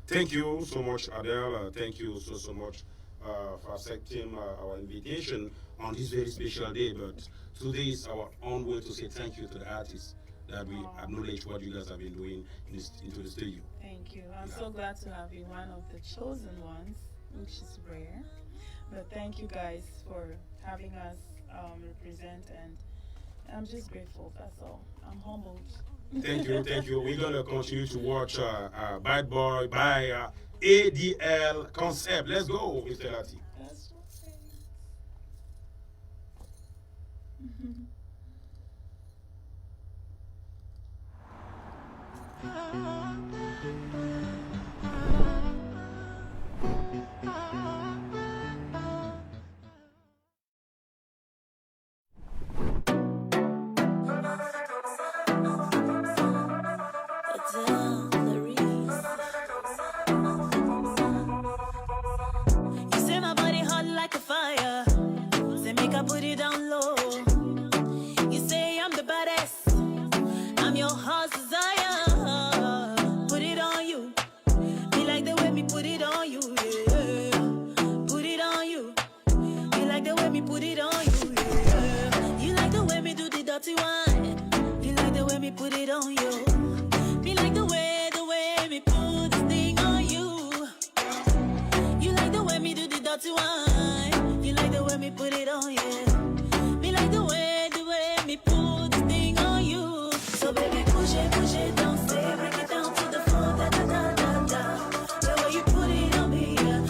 Thank you so much, Adele. Thank you so much for accepting our invitation on this very special day. But today is our own way to say thank you to the artists that we acknowledge what you guys have been doing into the studio. Thank you. I'm so glad to have been one of the chosen ones, which is rare. But thank you guys for having us represent, and I'm just grateful. That's all. I'm humbled. Thank you. We're gonna continue to watch Bad Boy by ADL Concept. Let's go, Mr. Lati. That's okay. You say my body hot like a fire. Say make I put it down low. You say I'm the baddest. I'm your heart's desire. Put it on you. Me like the way me put it on you, yeah. Put it on you. Me like the way me put it on you, yeah. You like the way me do the dirty one. You like the way me put it on you. Me like the way me put this thing on you. You like the way me do the dirty one. You like the way me put it on, yeah. Me like the way me put this thing on you. So baby, push it, don't say, break it down to the floor, da da da da da. The way you put it on me, yeah.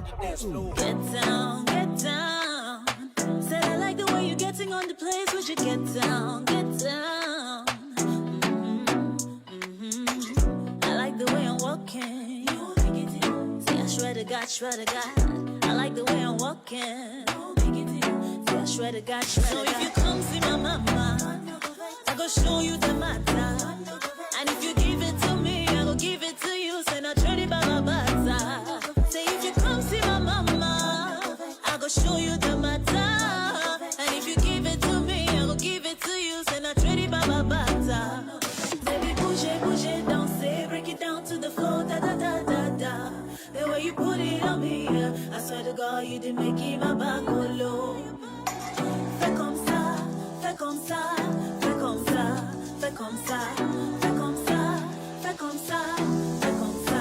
on the dance floor. Get down, get down. Said I like the way you're getting on the place. Would you get down, get down? I like the way I'm walking. Say I swear to God, swear to God. I like the way I'm walking. Say I swear to God, swear to God. So if you come see my mama, I go show you the matter. And if you give it to me, I go give it to you. Say not ready by my baza. Say if you come see my mama, I go show you the matter. And if you give it to me, I go give it to you. Say not ready by my baza. Baby, bouge, bouge, danser, break it down to the floor, da da da da da. The way you put it on me, I swear to God, you did make it my back go low. Fais comme ça, fais comme ça, fais comme ça, fais comme ça, fais comme ça, fais comme ça, fais comme ça.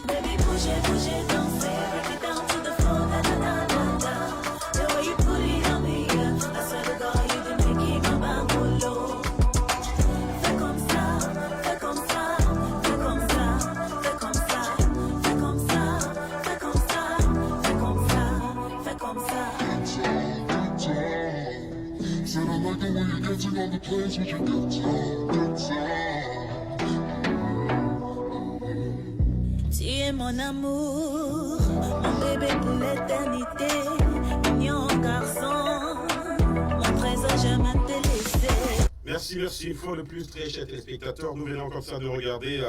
Baby, bouge, bouge, danser, break it down to the floor, da da da da da. The way you put it on me, I swear to God, you did make it my back go low. Fais comme ça, fais comme ça, fais comme ça, fais comme ça, fais comme ça, fais comme ça, fais comme ça, fais comme ça. Said I like the way you're getting on the place. Would you get down, get down? Tu es mon amour, mon bébé pour l'éternité, mignon garçon, mon trésor jamais te laisser. Merci, merci une fois de plus, très chers téléspectateurs. Nous venons comme ça de regarder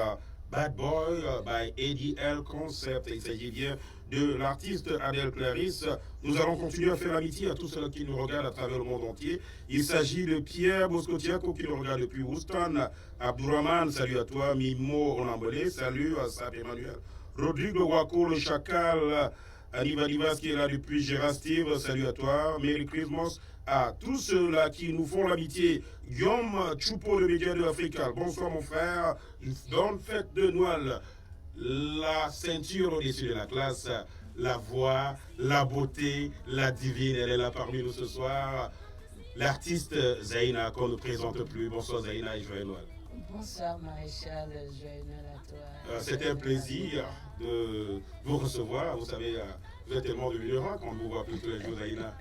Bad Boy by ADL Concept. Il s'agit bien de l'artiste Adèle Clarisse. Nous allons continuer à faire l'amitié à tous ceux qui nous regardent à travers le monde entier. Il s'agit de Pierre Boscotiaco qui nous regarde depuis Houston. Abdourahman, salut à toi. Mimo Onambole, salut à Sab Emmanuel. Rodrigo Wako, le chacal. Aniva Divas qui est là depuis Gérard Steve, salut à toi. Merry Christmas à tous ceux-là qui nous font l'amitié. Guillaume Choupo, le média de l'Africa. Bonsoir mon frère. Bonne fête de Noël. La ceinture au-dessus de la classe, la voix, la beauté, la divine, elle est là parmi nous ce soir. L'artiste Zaina qu'on ne présente plus. Bonsoir Zaina et joyeux Noël. Bonsoir Maréchal, joyeux Noël à toi. C'était un plaisir de vous recevoir. Vous savez, vous êtes tellement devenu rare qu'on vous voit plus tous les jours Zaina.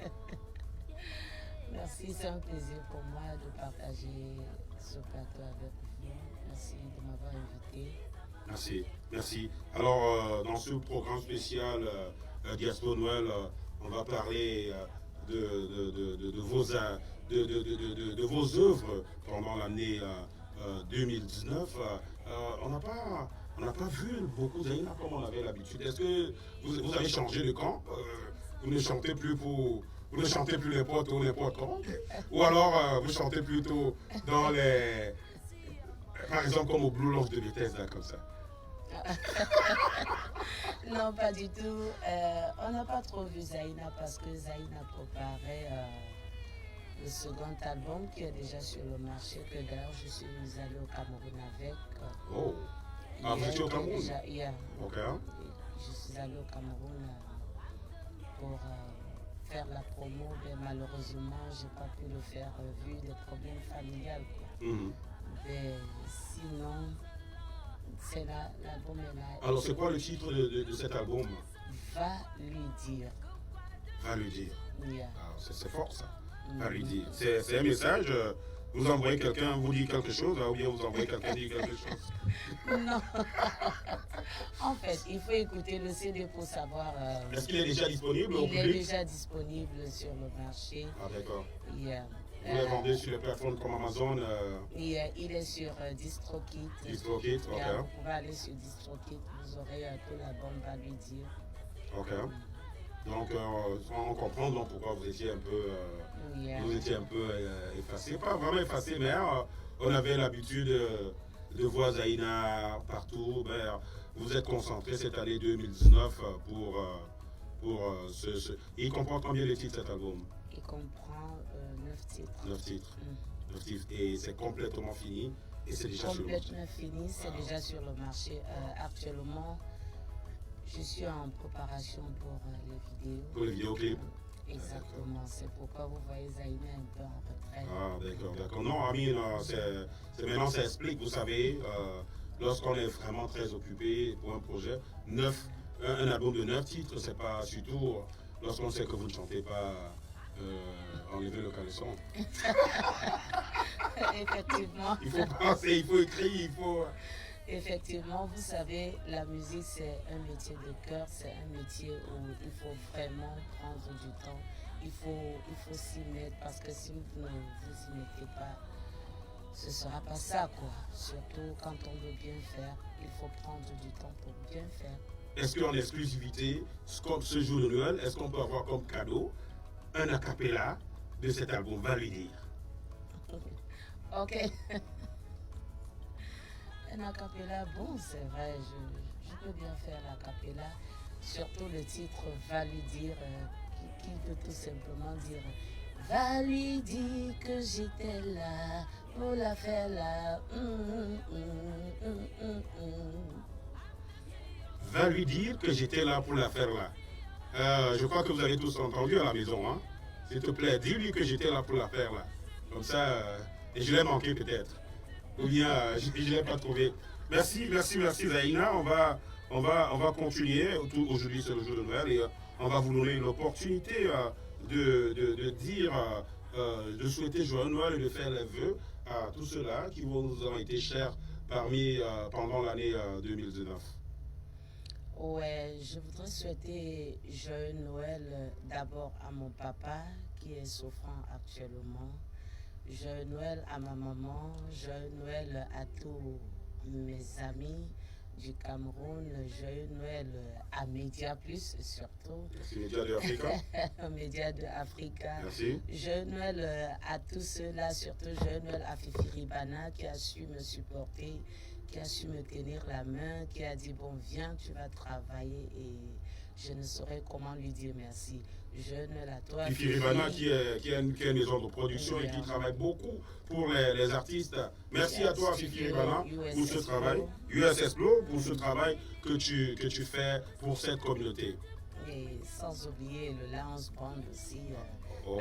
Merci, c'est un plaisir pour moi de partager ce plateau avec vous. Merci de m'avoir invité. Merci, merci. Alors, dans ce programme spécial Diaspora Noël, on va parler de vos œuvres pendant l'année 2019. On n'a pas vu beaucoup Zaina comme on avait l'habitude. Est-ce que vous avez changé de camp? Vous ne chantez plus vous ne chantez plus n'importe où, n'importe quand? Ou alors vous chantez plutôt dans les... Par exemple comme au Blue Lounge de Bethesda, comme ça? Non, pas du tout. On n'a pas trop vu Zaina parce que Zaina préparait le second album qui est déjà sur le marché, que d'ailleurs je suis allée au Cameroun avec. Oh, vous étiez au Cameroun? Ok. Je suis allée au Cameroun pour faire la promo, mais malheureusement, je n'ai pas pu le faire vu des problèmes familiales. Mais sinon, c'est l'album est là. Alors, c'est quoi le titre de cet album? Va lui dire. Va lui dire. Yeah. Ah, c'est fort ça. Va lui dire. C'est un message. Vous envoyez quelqu'un vous dit quelque chose, ou bien vous envoyez quelqu'un dire quelque chose? Non. En fait, il faut écouter le CD pour savoir. Est-ce qu'il est déjà disponible au public? Il est déjà disponible sur le marché. Ah, d'accord. Yeah. Vous le vendez sur les plateformes comme Amazon? Il est sur DistroKid. DistroKid, ok. Vous pouvez aller sur DistroKid, vous aurez tout l'album, va lui dire. Ok. Donc, on comprend donc pourquoi vous étiez un peu, effacé. Pas vraiment effacé, mais on avait l'habitude de voir Zaina partout. Ben, vous êtes concentré cette année 2019 pour ce... Il comporte combien de titres cet album? Il comprend 9 titres. 9 titres. 9 titres. Et c'est complètement fini. Et c'est déjà sur le marché. Complètement fini, c'est déjà sur le marché. Actuellement, je suis en préparation pour les vidéos. Pour les vidéoclips? Exactement, c'est pourquoi vous voyez Zaina un peu en retrait. Ah, d'accord. Non, Amine, maintenant ça explique, vous savez, lorsqu'on est vraiment très occupé pour un projet, 9 un album de 9 titres, c'est pas surtout lorsqu'on sait que vous ne chantez pas enlever le caleçon. Effectivement. Il faut penser, il faut écrire, il faut... Effectivement, vous savez, la musique c'est un métier de cœur, c'est un métier où il faut vraiment prendre du temps. Il faut s'y mettre parce que si vous ne vous y mettez pas, ce ne sera pas ça quoi. Surtout quand on veut bien faire, il faut prendre du temps pour bien faire. Est-ce qu'en exclusivité, comme ce jour de Noël, est-ce qu'on peut avoir comme cadeau un a cappella de cet album, va lui dire? Ok. Un a cappella, bon, c'est vrai, je peux bien faire la cappella. Surtout le titre va lui dire, qui peut tout simplement dire, va lui dire que j'étais là pour la faire là. Va lui dire que j'étais là pour la faire là. Je crois que vous avez tous entendu à la maison, hein? S'il te plaît, dis-lui que j'étais là pour la faire là. Comme ça, et je l'ai manqué peut-être. Ou bien, je ne l'ai pas trouvé. Merci Zaina. On va continuer. Aujourd'hui, c'est le jour de Noël et on va vous donner l'opportunité de dire, de souhaiter joyeux Noël et de faire les vœux à tous ceux-là qui vous ont été chers pendant l'année 2019. Ouais, je voudrais souhaiter joyeux Noël d'abord à mon papa qui est souffrant actuellement. Joyeux Noël à ma maman, joyeux Noël à tous mes amis du Cameroun, joyeux Noël à Média Plus surtout. Merci Média de Africa. Média de Africa. Merci. Joyeux Noël à tous ceux-là, surtout joyeux Noël à Fifi Ribana qui a su me supporter, qui a su me tenir la main, qui a dit bon viens tu vas travailler et je ne saurais comment lui dire merci. Joyeux Noël à toi. Fifi Ribana qui a une maison de production et qui travaille beaucoup pour les artistes. Merci à toi Fifi Ribana pour ce travail. USSPLO pour ce travail que tu fais pour cette communauté. Et sans oublier le Lounge Band aussi,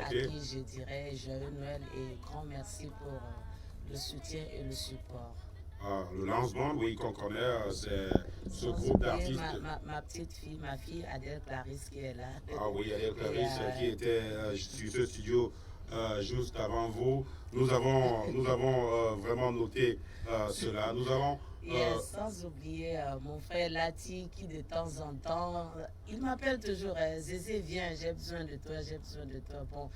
à qui je dirais joyeux Noël et grand merci pour le soutien et le support. Le Lounge Band, oui, qu'on connaît, c'est ce groupe d'artistes. Ma petite fille, ma fille Adèle Clarisse qui est là. Ah oui, Adèle Clarisse qui était sur ce studio juste avant vous. Nous avons vraiment noté cela. Nous avons... sans oublier mon frère Lati qui de temps en temps, il m'appelle toujours, Zézé viens, j'ai besoin de toi, j'ai besoin de toi. Bon,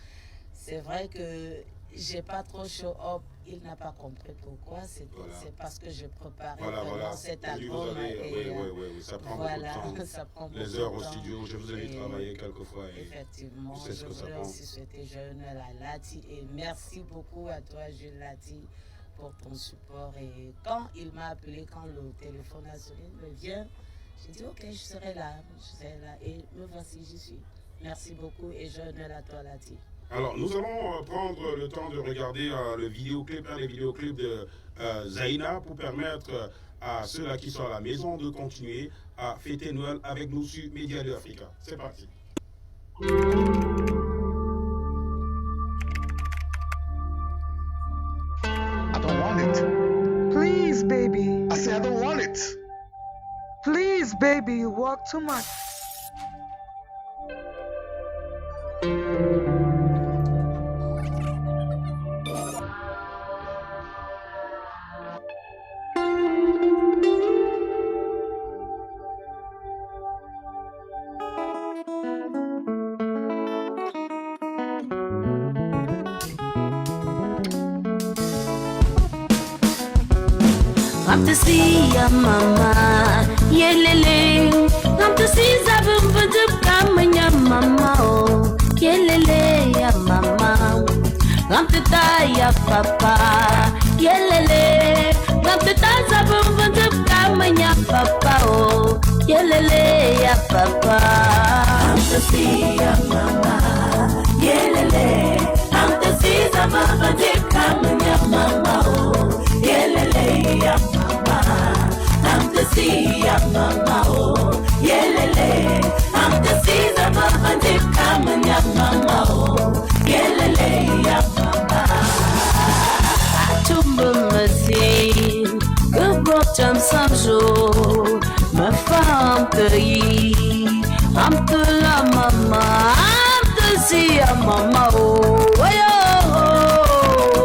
c'est vrai que j'ai pas trop show up, il n'a pas compris pourquoi, c'est parce que je préparais vraiment cet album. Oui, ça prend beaucoup de temps. Ça prend les heures au studio, je vous ai vu travailler quelquefois. Effectivement, je voudrais aussi souhaiter joyeux Noël à Lati et merci beaucoup à toi Jules Lati pour ton support. Et quand il m'a appelé, quand le téléphone a sonné, il me vient, j'ai dit ok, je serai là et me voici, j'y suis. Merci beaucoup et joyeux Noël à toi Lati. Alors, nous allons prendre le temps de regarder les vidéoclips de Zaina pour permettre à ceux-là qui sont à la maison de continuer à fêter Noël avec nous sur Média de Africa. C'est parti. I don't want it. Please, baby. I say I don't want it. Please, baby, you walk too much. Ramtasiya mama, yelele. Ramtasiya bumbudup kamanya mama oh, yelele ya mama. Ramtaya papa, yelele. Ramtaya bumbudup kamanya papa oh, yelele ya papa. Ramtasiya mama, yelele. Ramtasiya bumbudup kamanya mama oh, yelele ya mama. I'm to see ya mama oh, yelele. I'm to see the mama dip coming ya mama oh, yelele ya mama. Tumba mazine, que bottom some jour, ma femme cueillie, I'm to la mama, I'm to see a mama, oh,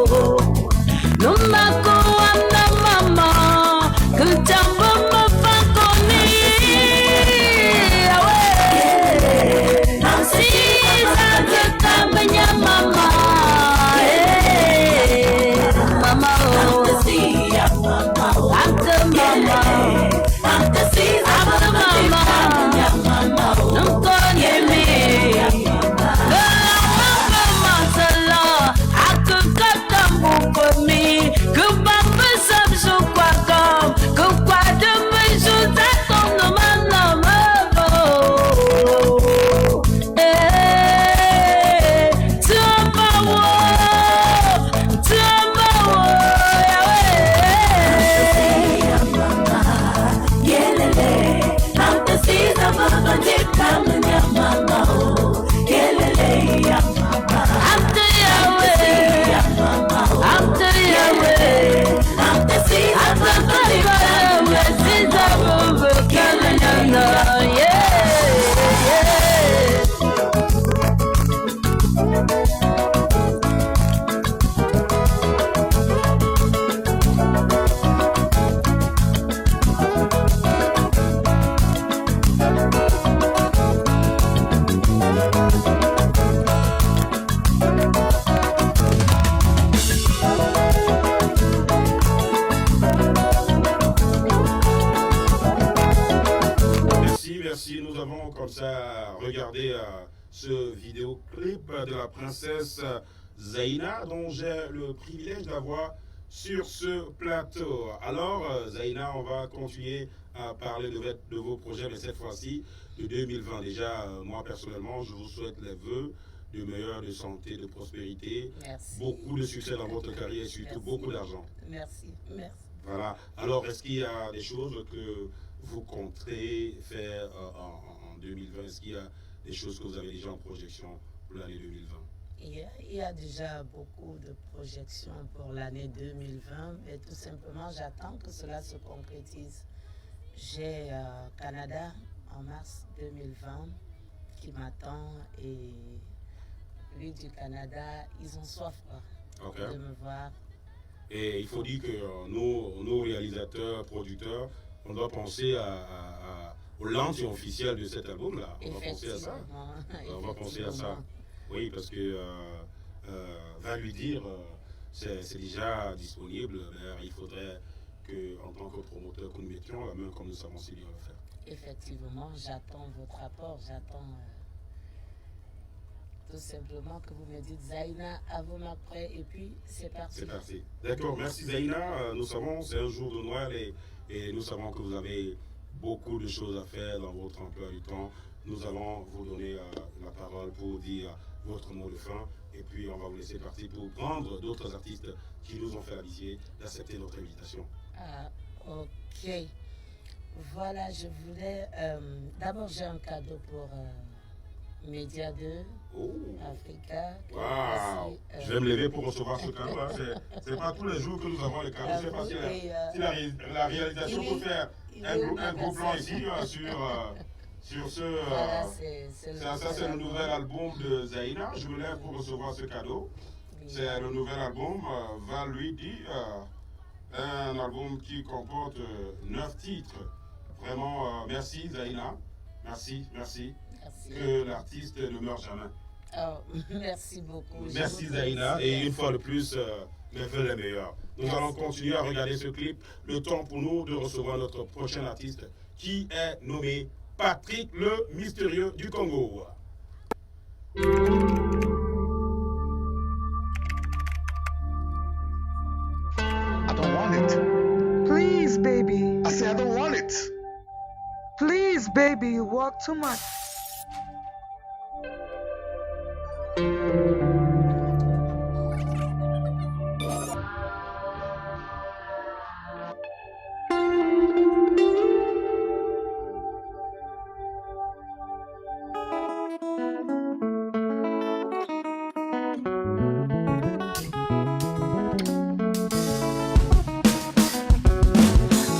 oh, no matter what the mama, good time for my family. I'm seeing that come mama, mama, oh, I'm to see a mama, I'm the mama. I'm the season, I'm the mama. Don't go near me. I could cut them for me. Goodbye for some so quack. Goodbye to me, so that's on the man. Nous avons comme ça regardé ce vidéoclip de la princesse Zaina, dont j'ai le privilège d'avoir sur ce plateau. Alors, Zaina, on va continuer à parler de vos projets, mais cette fois-ci de 2020. Déjà, moi personnellement, je vous souhaite les vœux de meilleur, de santé, de prospérité, Merci. beaucoup de succès dans votre carrière et surtout Merci. beaucoup d'argent. Merci, merci. Voilà. Alors, est-ce qu'il y a des choses que vous comptez faire en 2020? Est-ce qu'il y a des choses que vous avez déjà en projection pour l'année 2020? Il y a déjà beaucoup de projections pour l'année 2020, mais tout simplement, j'attends que cela se concrétise. J'ai Canada en mars 2020 qui m'attend et lui du Canada, ils ont soif de me voir. Et il faut dire que nos réalisateurs, producteurs, on doit penser au lancement officiel de cet album-là. On va penser à ça. On va penser à ça. Oui, parce que va lui dire, c'est déjà disponible, mais il faudrait qu'en tant que promoteur, que nous mettions la main comme nous savons si bien le faire. Effectivement, j'attends votre rapport, j'attends tout simplement que vous me dites Zaina, avant après, et puis c'est parti. C'est parti. D'accord, merci Zaina. Nous savons, c'est un jour de Noël et nous savons que vous avez beaucoup de choses à faire dans votre emploi du temps. Nous allons vous donner la parole pour dire votre mot de fin et puis on va vous laisser partir pour prendre d'autres artistes qui nous ont fait l'amitié d'accepter notre invitation. Ah, ok. Voilà, je voulais... D'abord, j'ai un cadeau pour Média 2, Africa. Waouh! Je vais me lever pour recevoir ce cadeau. C'est pas tous les jours que nous avons les cadeaux. Je sais pas si la réalisation peut faire un gros plan ici sur ce. Voilà, ça, c'est le nouvel album de Zaina. Je me lève pour recevoir ce cadeau. C'est le nouvel album Va lui dire. Un album qui comporte 9 titres. Vraiment, merci Zaina. Merci. Que l'artiste ne meure jamais. Oh, merci beaucoup. Merci Zaina. Et une fois de plus, mes vœux les meilleurs. Nous allons continuer à regarder ce clip. Le temps pour nous de recevoir notre prochain artiste qui est nommé Patrick le Mystérieux du Congo. I don't want it. Please, baby. I say I don't want it. Please, baby, you walk too much.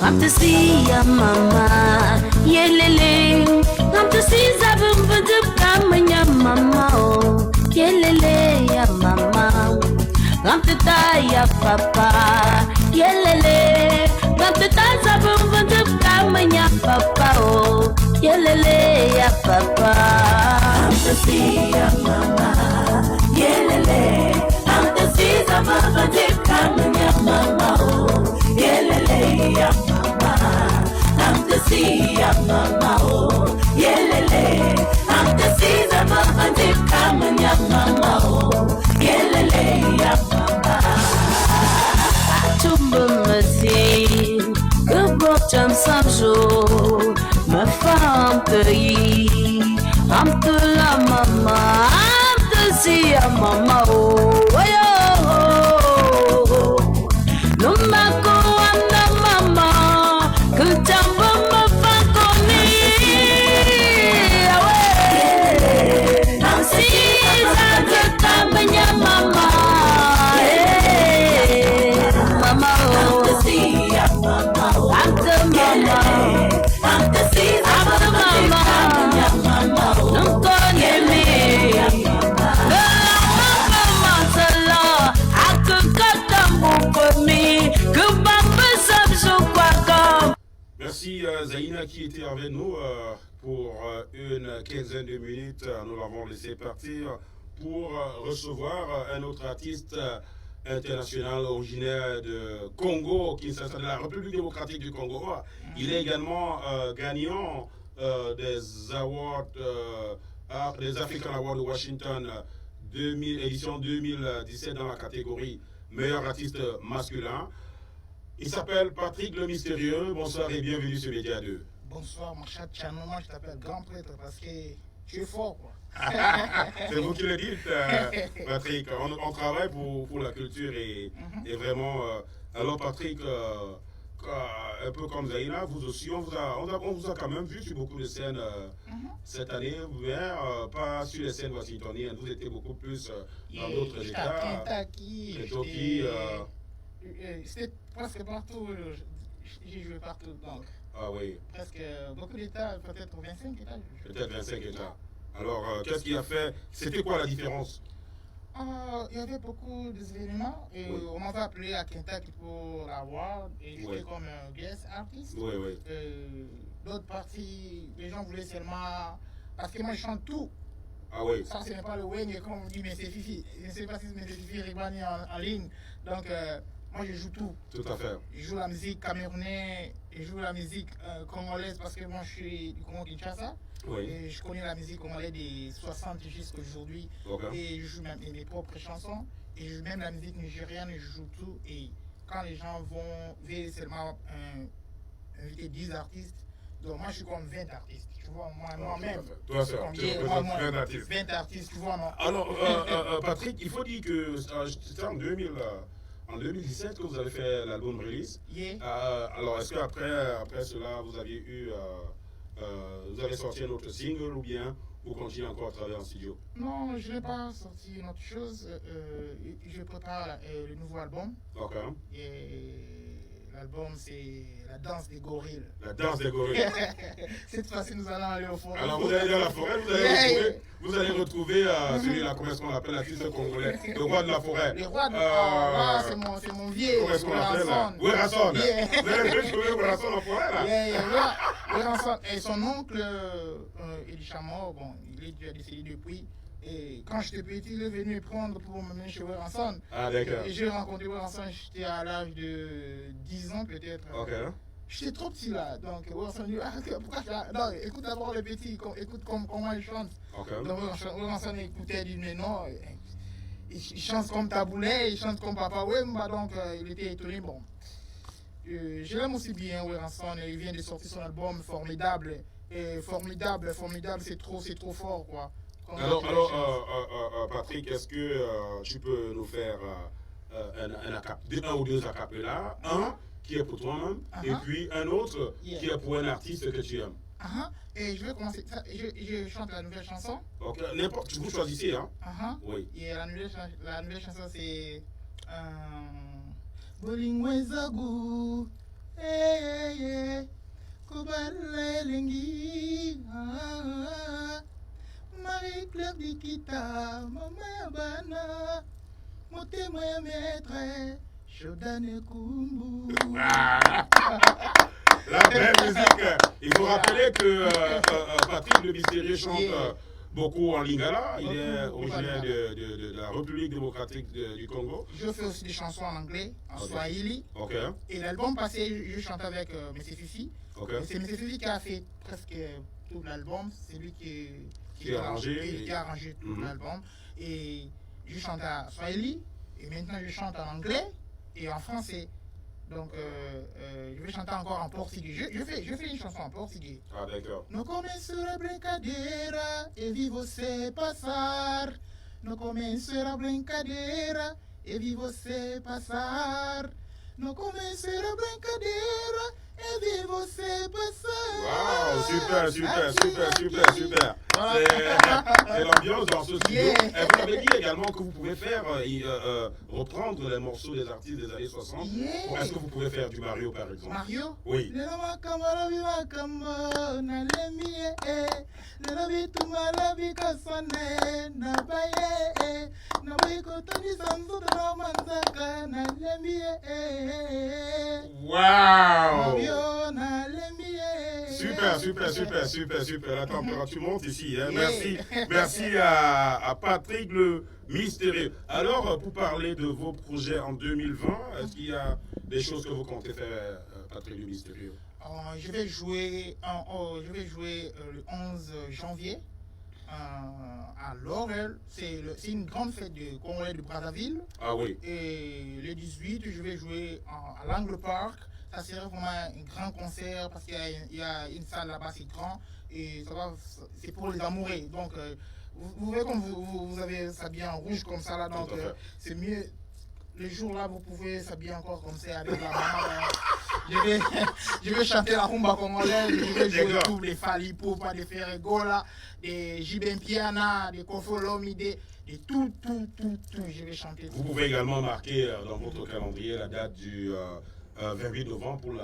I'm to see ya mama, yelele. I'm to see Zabu kamanya mama oh yelele ya mama ramteta ya papa yelele ramteta sabumbu kamanya papa oh yelele ya papa ramtesi ya mama yelele ramtesi sabumbu kamanya mama oh yelele ya mama ramtesi ya mama oh yelele ramtesi sabumbu kamanya mama oh yelele ya mama Tumbe que botam samjo ma femme pays am te la mama am te si a mama oh yo no mako am na mama que tambo ma fa koni am si za que tamanya mama mama oh I'm the mama, don't go near me. I could cut them for me. Merci Zaina qui était avec nous pour une quinzaine de minutes. Nous l'avons laissé partir pour recevoir un autre artiste international originaire de Congo, qui s'installe de la République démocratique du Congo. Il est également gagnant des awards, des African Awards de Washington édition 2017 dans la catégorie meilleur artiste masculin. Il s'appelle Patrick le Mystérieux. Bonsoir et bienvenue sur Média 2. Bonsoir mon cher Tchano, moi je t'appelle grand prêtre parce que tu es fort quoi. C'est vous qui le dites, Patrick. On travaille pour la culture et vraiment. Alors, Patrick, un peu comme Zaina, vous aussi, on vous a quand même vu sur beaucoup de scènes cette année, mais pas sur les scènes washingtoniennes. Vous étiez beaucoup plus dans d'autres États. Kentucky. C'était presque partout. J'ai joué partout donc. Ah oui. Presque beaucoup d'États, peut-être 25 États. Peut-être 25 États. Alors, qu'est-ce qui a fait? C'était quoi la différence? Il y avait beaucoup d'événements et on m'avait appelé à Kentucky pour l'avoir et j'étais comme un guest artist. Oui, oui. D'autres parties, les gens voulaient seulement. Parce que moi je chante tout. Ah oui. Ça, ce n'est pas le wing comme on dit, mais c'est Fifi. Je ne sais pas si c'est Fifi Ribani en ligne. Donc, moi je joue tout. Tout à fait. Je joue la musique camerounaise, je joue la musique congolaise parce que moi je suis du Congo-Kinshasa. Oui. Et je connais la musique congolaise des 60 jusqu'à aujourd'hui. Okay. Et je joue même mes propres chansons. Et je joue même la musique nigériane, je joue tout. Et quand les gens vont seulement inviter 10 artistes, donc moi je suis comme 20 artistes. Tu vois, moi-même. Toi, c'est 20 artistes. 20 artistes, tu vois. Alors, Patrick, il faut dire que c'était en 2017 que vous avez fait l'album Release. Yeah. Alors, est-ce qu'après cela, vous avez sorti un autre single ou bien vous continuez encore à travailler en studio? Non, je n'ai pas sorti une autre chose. Je prépare le nouveau album. Ok. Et l'album, c'est La danse des gorilles. La danse des gorilles. Cette fois-ci, nous allons aller au forêt. Alors, vous allez dans la forêt, vous allez retrouver celui-là, comment est-ce qu'on l'appelle, l'artiste congolais, le roi de la forêt. Le roi de la forêt, c'est mon vieil. Comment est-ce qu'on l'appelle là? Werason. Vous allez retrouver Werason en forêt là? Werason. Et son oncle, Elisha Mort, bon, il est déjà décédé depuis. Et quand j'étais petit, il est venu me prendre pour m'amener chez Werason. Ah, d'accord. Et j'ai rencontré Werason, j'étais à l'âge de 10 ans peut-être. Ok. J'étais trop petit là, donc Werason dit, pourquoi tu as... Non, écoute d'abord les petits, écoute comment ils chantent. Okay. Donc Werason écoutait, il dit, mais non, il chante comme Taboulet, il chante comme Papa Wemba, donc il était étonné. Bon, je l'aime aussi bien, Werason, il vient de sortir son album Formidable. Et formidable, c'est trop fort, quoi. Alors, Patrick, est-ce que tu peux nous faire un ou deux acapella, un qui est pour toi-même, et puis un autre qui est pour un artiste que tu aimes? Et je vais commencer. Je chante la nouvelle chanson. Ok, n'importe, vous choisissez, hein? Oui. Et la nouvelle chanson, c'est. Bolingwezagu. Kubalengi. Marie-Claire Dikita, Maman Yabana, Motema ya Maître, Shodan Kumbu. La belle musique. Il faut rappeler que Patrick le Mystérieux chante beaucoup en lingala. Il est originaire de la République démocratique du Congo. Je fais aussi des chansons en anglais, en Swahili. Ok. Et l'album passé, je chantais avec Messé Fifi. Ok. C'est Messé Fifi qui a fait presque tout l'album. C'est lui qui a arrangé tout l'album. Et je chante en Swahili. Et maintenant, je chante en anglais et en français. Donc, je vais chanter encore en portugais. Je fais une chanson en portugais. Ah, d'accord. No começo da brincadeira, eu vi você passar. No começo da brincadeira, eu vi você passar. No começo da brincadeira, eu vi você passar. Wow, super. C'est l'ambiance dans ce studio. Yeah. Vous avez dit également que vous pouvez faire, reprendre les morceaux des artistes des années 60. Yeah. Est-ce que vous pouvez faire du Mario par exemple? Mario? Oui. Lelo makamara bimakambo na lemie lelo bituma la bikasane na baye na bikotoni sanzu na manzaka na lemie Wow. Mario na lemie. Super. La température monte ici. Hein. Merci à Patrick le Mystérieux. Alors, pour parler de vos projets en 2020, est-ce qu'il y a des choses que vous comptez faire, Patrick le Mystérieux? Je vais jouer le 11 janvier à Laurel. C'est une grande fête de Congolais de Brazzaville. Ah oui. Et le 18, je vais jouer à l'Angle Park. Ça sera vraiment un grand concert parce qu'il y a une salle là-bas, c'est grand. Et c'est pour les amoureux. Donc, vous voyez comme vous avez s'habiller en rouge comme ça là. Donc, c'est mieux. Le jour-là, vous pouvez s'habiller encore comme ça avec la maman. Je vais chanter la rumba congolaise, je vais jouer tous les Fally Ipupa, des Ferregola, des Jibem Piana, des Kofo Olomide, de tout. Je vais chanter. Vous pouvez également marquer dans votre calendrier la date du 28 novembre pour le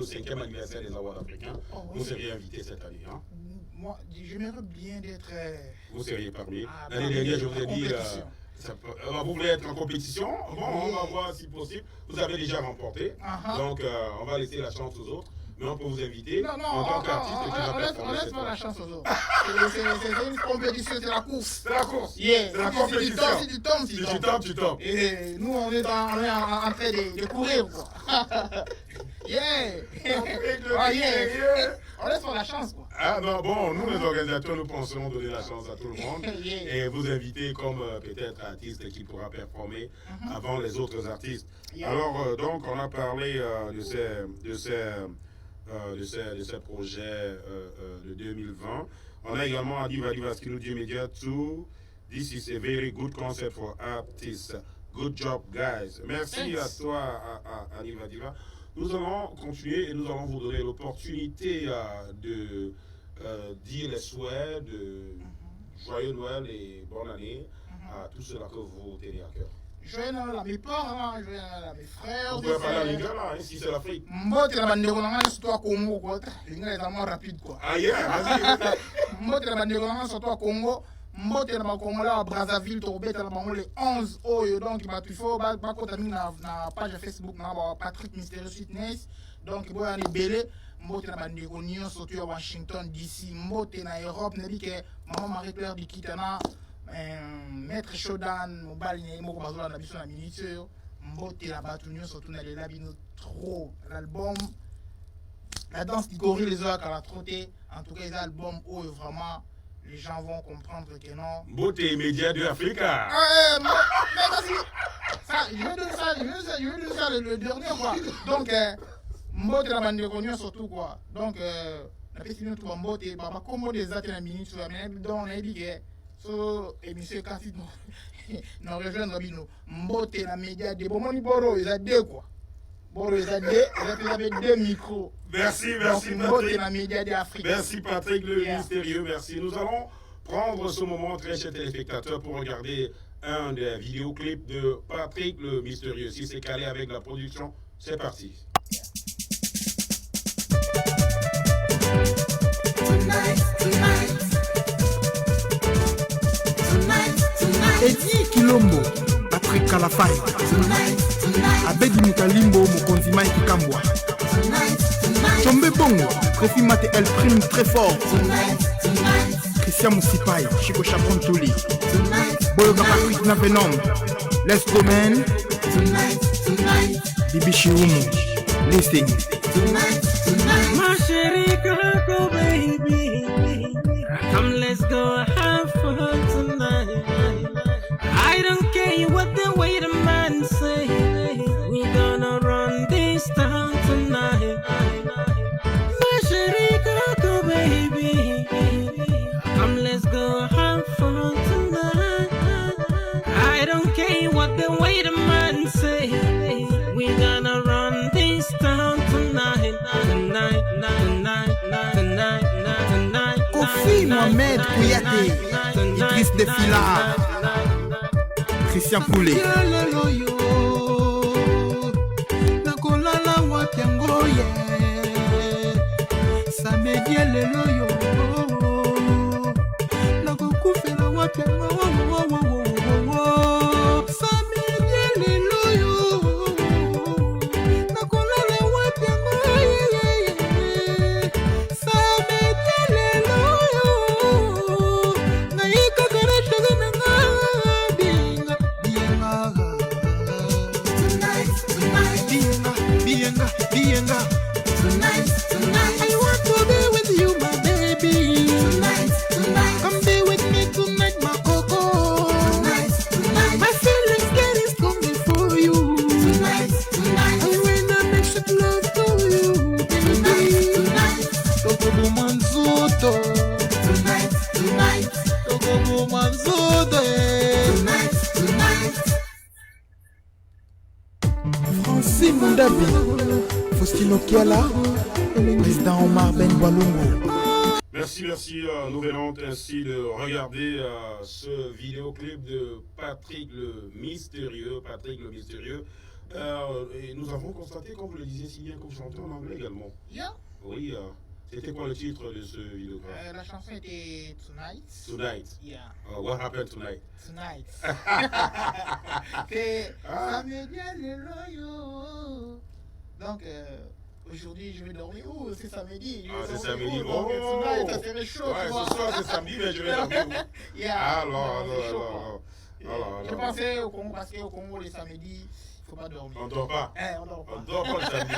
5e anniversaire des Awards africains. Oh, oui. Vous seriez invité cette année. Hein? Moi, j'aimerais bien d'être. Vous seriez parmi. L'année dernière, je vous ai dit. Vous voulez être en compétition? Bon, on va voir si possible. Vous avez déjà remporté. Donc, on va laisser la chance aux autres. Mais on peut vous inviter en tant qu'artiste qui va performer. On laisse pas la chance aux autres. C'est une compétition, c'est la course. C'est la course. Yeah. C'est la compétition. Si tu tombes. Et nous, on est en train de courir, quoi. Yeah. On laisse pas la chance, quoi. Ah non, bon, nous les organisateurs, nous pensons donner la chance à tout le monde et vous inviter comme peut-être artiste qui pourra performer avant les autres artistes. Alors, donc, on a parlé de ces projets de 2020. On a également Adiva Diva qui nous dit Media 2. This is a very good concept for artists. Good job, guys. Merci à toi, Adiva Diva. Nous allons continuer et nous allons vous donner l'opportunité de dire les souhaits de joyeux Noël et bonne année à tout cela que vous tenez à cœur. Joyeux Noël à mes parents, joyeux Noël à mes frères. Vous pouvez parler à lingala, si c'est l'Afrique. Mbote la bandeko nanga surtout à Congo quoi. Lingala est vraiment rapide quoi. Ah yeah, vas-y. Mbote la bandeko nanga surtout à Congo. Mbote na Congo à Brazzaville to beta na bango le 11 oyo donc il faut ba kontamine na page Facebook na Patrick Mystérieux Fitness. Donc boy ani belé mbote na bandeko nyonso surtout à Washington DC, mbote na Europe na bike maman Marie-Claire Dikita na Maître Shodan mobali ne moko bazola na biso na minute mbote la batu nyonso surtout na lela bino trop l'album La danse du gorille les oeufs à la trottée. En tout cas, les albums où vraiment les gens vont comprendre que non. Beauté immédiate de Africa. Mais ça, je vais donner ça le dernier quoi. Donc, Mbote la bande de Rognon surtout quoi. Donc, la petite minute pour Mbote, bah, comme des athées la minute, mais on a dit que so émission quand non rejoindre Rabino. Mbote la média de Bomoni Boro, ils ont deux quoi. Boro, ils ont deux micros. Merci Patrick. Merci Patrick le mystérieux, merci. Nous allons prendre ce moment, très chers téléspectateurs, pour regarder un des vidéoclips de Patrick le mystérieux. Si c'est calé avec la production, c'est parti. Tonight. Eddie Kilombo, Patrick Kalafai, Abedi Mukalimbo, Mokonzi Mike Kambwa, Chombe Bongo, Préfi Mate El Prime très fort, Christian Moussipaï, Chico Chapon Touli, Boyoga Patrick Napenom, Let's Go Man, Bibi Chiumu, Listen. My chérie Coco baby, come let's go have fun tonight. I don't care what the waiter man say, we're gonna run this town tonight. My chérie Coco baby, come let's go have fun tonight. I don't care what the waiter man say, we're gonna run this town tonight. Kofi Mohamed Kouyaté, Idriss Defila, Christian Poulet. Nakolala wapiango ye, samedi lelo yo, nakokufela wapiango samedi lelo yo, nakolala wapiango ye, samedi lelo yo, naika kare shege nanga binga binga. Bienga. Tonight. I want to be with you, my baby. Come be with me tonight, my coco. My feelings getting stronger for you. I wanna make sweet love to you, baby. Togo Manzoto. Togo Manzoto. Francine Mundabi, Faustino Kiala, président Omar Ben Walungu. Merci. Nous venons ainsi de regarder ce vidéoclip de Patrick le Mystérieux. Et nous avons constaté, comme vous le disiez si bien, que vous chantez en anglais également. Yeah. Oui. C'était quoi le titre de ce vidéoclip? La chanson était Tonight. Tonight. Yeah. What happened tonight? Tonight. C'est samedi lelo. Donc aujourd'hui je vais dormir où? C'est samedi. C'est samedi. Donc tonight ça serait chaud. Ouais, ce soir c'est samedi, mais je vais dormir où? Yeah. Alors. Je pensais au Congo parce qu'au Congo les samedis. Faut pas dormir. On dort pas. On dort pas. On dort pas le samedi.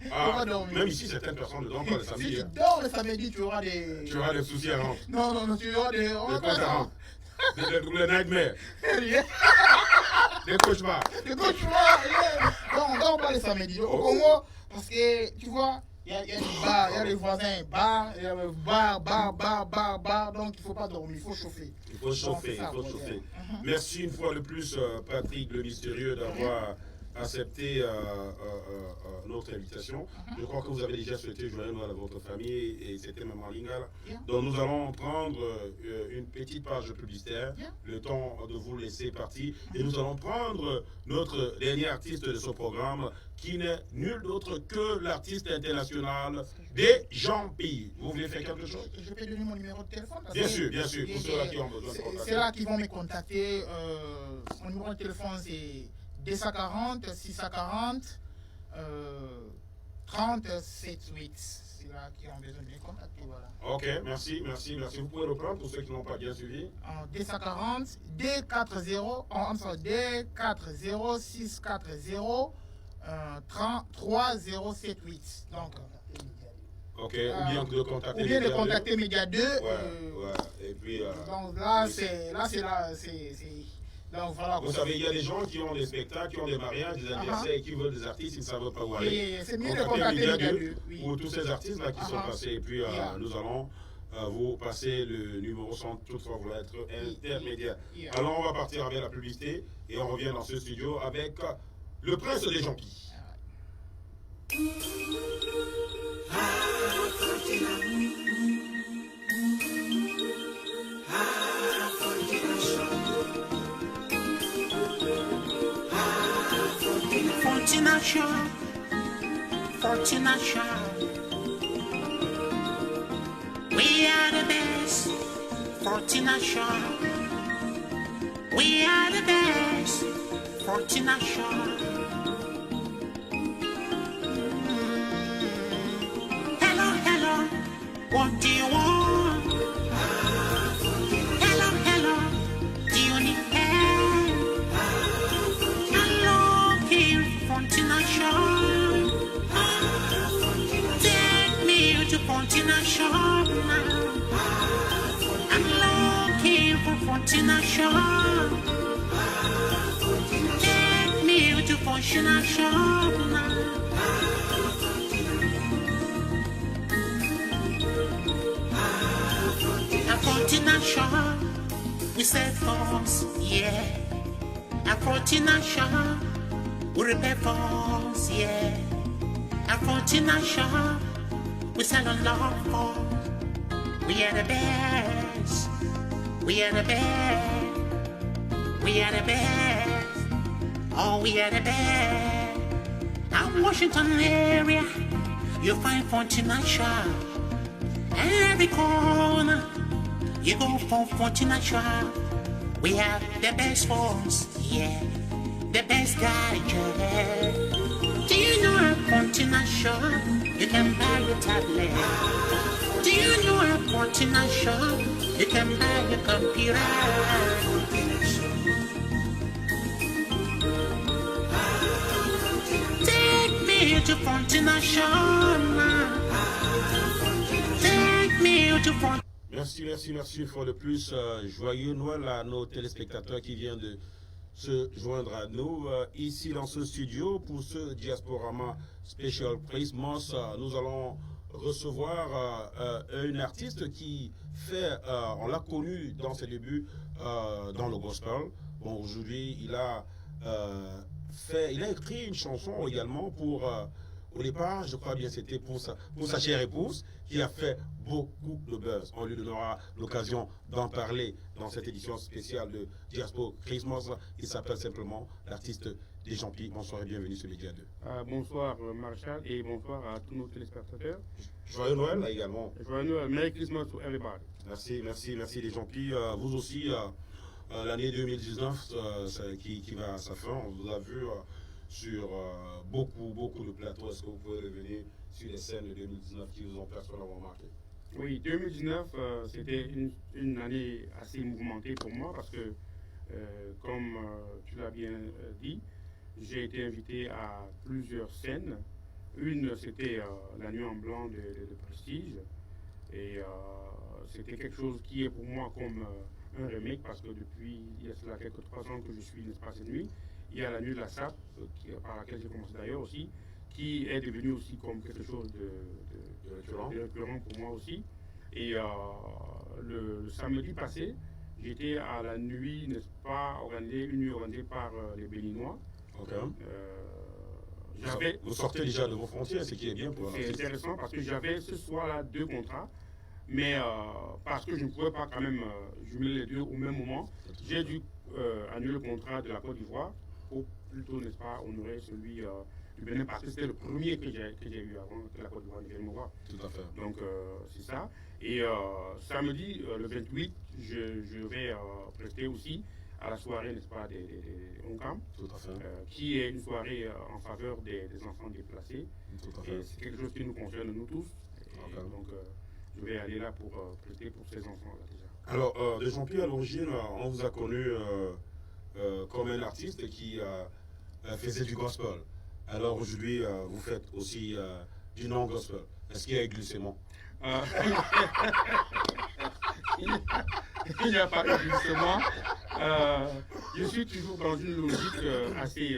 Faut pas dormir. Même ici, certaines personnes ne dorment pas le samedi. Si tu dors le samedi, tu auras des... Tu auras des soucis à rendre. Non, tu auras des... Des comptes à rendre. Des nightmares. Des cauchemars. Des cauchemars, Non, on dort pas le samedi. Au Congo, parce que, tu vois, il y a des bars, il y a des voisins, bar, donc il faut pas dormir, il faut chauffer. Il faut chauffer. Merci une fois de plus, Patrick le Mystérieux, d'avoir accepté notre invitation. Je crois que vous avez déjà souhaité joyeux Noël à votre famille et c'était même en lingala. Donc nous allons prendre une petite page publicitaire, le temps de vous laisser partir, et nous allons prendre notre dernier artiste de ce programme qui n'est nul d'autre que l'artiste international des Jean-Pi. Vous voulez faire quelque chose? Je peux donner mon numéro de téléphone? Bien sûr, pour ceux-là qui ont besoin de contacter. C'est là qu'ils vont me contacter. Mon numéro de téléphone c'est 240 640 378. C'est là qu'ils ont besoin de me contacter. Voilà. Ok, merci. Vous pouvez reprendre pour ceux qui n'ont pas bien suivi. 240 240 640 3078. Donc. Ok, ou bien de contacter. Ou bien de contacter Média 2. Ouais. Et puis. Donc là, donc, voilà, vous savez, il y a des gens qui ont des spectacles, qui ont des mariages, des anniversaires et qui veulent des artistes, ils ne savent pas où aller. C'est mieux de contacter Média 2. Ou tous ces artistes-là qui sont passés. Et puis nous allons vous passer le numéro sans toutefois vouloir être intermédiaire. Alors on va partir avec la publicité et on revient dans ce studio avec le prince des Jean-Pi. Fortuna Shop. We are the best. Fortuna Shop. We are the best, Fortina Shaw. Hello, hello, what do you want? Hello, hello, do you need help? I'm looking for Fortina Shaw. Take me to Fortina Shaw now. I'm looking for Fortina Shaw. Take me to Fortina Shaw now. A Fortina Shaw, we set force, yeah. A Fortina Shaw, we repair force, yeah. A Fortina Shaw, we sell on love for. We are the best. We are the best. We are the best. Oh, we are the best. Out Washington area, you find Fortina Shaw. Every corner, you go for Fortina Shaw. We have the best phones, yeah. The best gadget. Do you know a Fortina Shaw? You can buy your tablet. Do you know a Fortina Shaw? You can buy your computer. Take me to Fortina Shaw now. Take me to Fortina. Merci une fois de plus. Joyeux Noël à nos téléspectateurs qui viennent de se joindre à nous ici dans ce studio pour ce Diasporama Special Christmas. Nous allons recevoir une artiste qui fait, on l'a connue dans ses débuts dans le gospel. Bon, aujourd'hui, il a écrit une chanson également pour, au départ, je crois bien c'était pour sa chère épouse, qui a fait beaucoup de buzz. On lui donnera l'occasion d'en parler dans cette édition spéciale de Diaspora Christmas. Il s'appelle simplement l'artiste Deschampi. Bonsoir et bienvenue sur Média 2. Bonsoir Marshall et bonsoir à tous nos téléspectateurs. Joyeux Noël là, également. Joyeux Noël, Merry Christmas to everybody. Merci Deschampi. Vous aussi, l'année 2019 qui va à sa fin, on vous a vu sur beaucoup de plateaux. Est-ce que vous pouvez revenir sur les scènes de 2019 qui vous ont personnellement marqué? Oui, 2019, c'était une année assez mouvementée pour moi parce que, comme tu l'as bien dit, j'ai été invité à plusieurs scènes. Une, c'était la Nuit en Blanc de Prestige. Et c'était quelque chose qui est pour moi comme un remake parce que depuis il y a cela quelques 3 ans que je suis, n'est-ce pas, cette nuit. Il y a la Nuit de la Sape, par laquelle j'ai commencé d'ailleurs aussi, qui est devenue aussi comme quelque chose de récurrent pour moi aussi. Et le samedi passé, j'étais à la nuit, n'est-ce pas, une nuit organisée par les Béninois. Okay. Vous sortez déjà de vos frontières, ce qui est bien pour un artiste. C'est intéressant parce que j'avais ce soir-là 2 contrats, mais parce que je ne pouvais pas quand même jumeler les deux au même moment, j'ai dû annuler le contrat de la Côte d'Ivoire pour plutôt, n'est-ce pas, honorer celui du Bénin parce que c'était le premier que j'ai eu avant que la Côte d'Ivoire ne vienne me voir. Tout à fait. Donc c'est ça. Et samedi, le 28, je vais prester aussi à la soirée, n'est-ce pas, des Oncam, qui est une soirée en faveur des enfants déplacés. Et c'est quelque chose qui nous concerne nous tous. Donc je vais aller là pour prester pour ces enfants-là déjà. Alors, Deschampi, à l'origine, on vous a connu comme un artiste qui faisait du gospel. Alors aujourd'hui, vous faites aussi du non-gospel. Est-ce qu'il y a glissement? Il n'y a pas de glissement. Je suis toujours dans une logique assez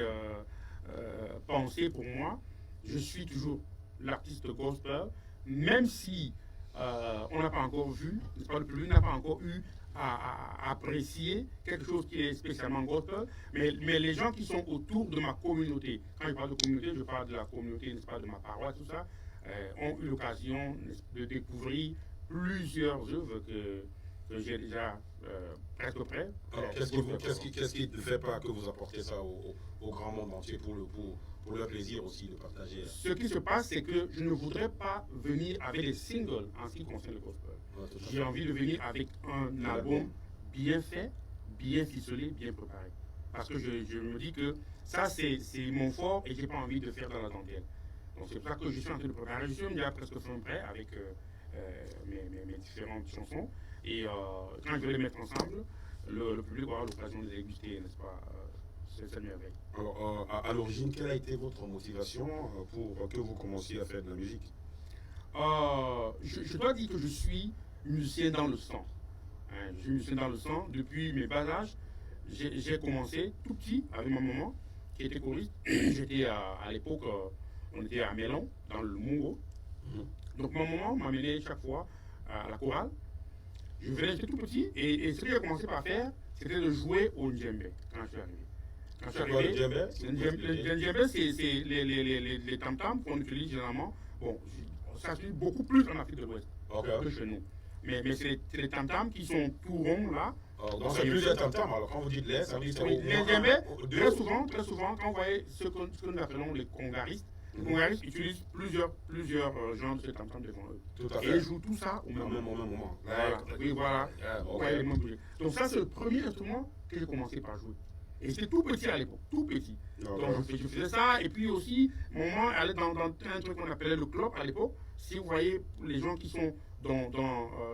pensée pour moi. Je suis toujours l'artiste gospel, même si on n'a pas encore vu, le public n'a pas encore eu à apprécier quelque chose qui est spécialement gospel, mais les gens qui sont autour de ma communauté, quand je parle de communauté, je parle de la communauté, n'est-ce pas, de ma paroisse, tout ça, ont eu l'occasion de découvrir plusieurs œuvres que j'ai déjà presque prêt. Alors, qu'est-ce qui ne fait pas que vous apportez ça au grand monde entier pour le plaisir aussi de partager? Ce qui se passe, c'est que je ne voudrais pas venir avec des singles en ce qui concerne le gospel. J'ai envie de venir avec un album bien fait, bien ficelé, bien préparé. Parce que je me dis que ça, c'est mon fort et je n'ai pas envie de faire dans la dentelle. Donc c'est pour ça que je suis en train de préparer. Je suis déjà presque fin prêt avec mes différentes chansons. Et quand je vais les mettre ensemble, le public aura l'occasion de les déguster, n'est-ce pas? C'est cette merveille. Alors, à l'origine, quelle a été votre motivation pour que vous commenciez à faire de la musique? Je dois dire que je suis musicien dans le sang. Je suis musicien dans le sang depuis mes bas âges. J'ai commencé tout petit avec ma maman qui était choriste. J'étais à l'époque, on était à Mélon, dans le Mungo. Donc ma maman m'amenait chaque fois à la chorale. Je venais, j'étais tout petit, et ce que j'ai commencé par faire, c'était de jouer au djembé quand je suis arrivé. Quand je suis arrivé, le djembé, c'est les tam-tams qu'on utilise généralement. Bon, ça se fait beaucoup plus en Afrique de l'Ouest que chez nous. Mais c'est les tam-tams qui sont tout ronds là. Donc c'est plusieurs tam-tams. Alors quand vous dites les, ça veut dire que les djembés, très souvent, quand vous voyez ce que nous appelons les congaristes, les congaristes utilisent plusieurs genres de ces tam-tams devant eux. Tout à fait. Et ils jouent tout ça au même moment. Voilà. Oui, voilà. Donc ça, c'est le premier instrument que j'ai commencé par jouer. Et c'était tout petit à l'époque, tout petit. Donc je faisais ça, et puis aussi, maman allait dans un truc qu'on appelait le club à l'époque. Si vous voyez les gens qui sont dans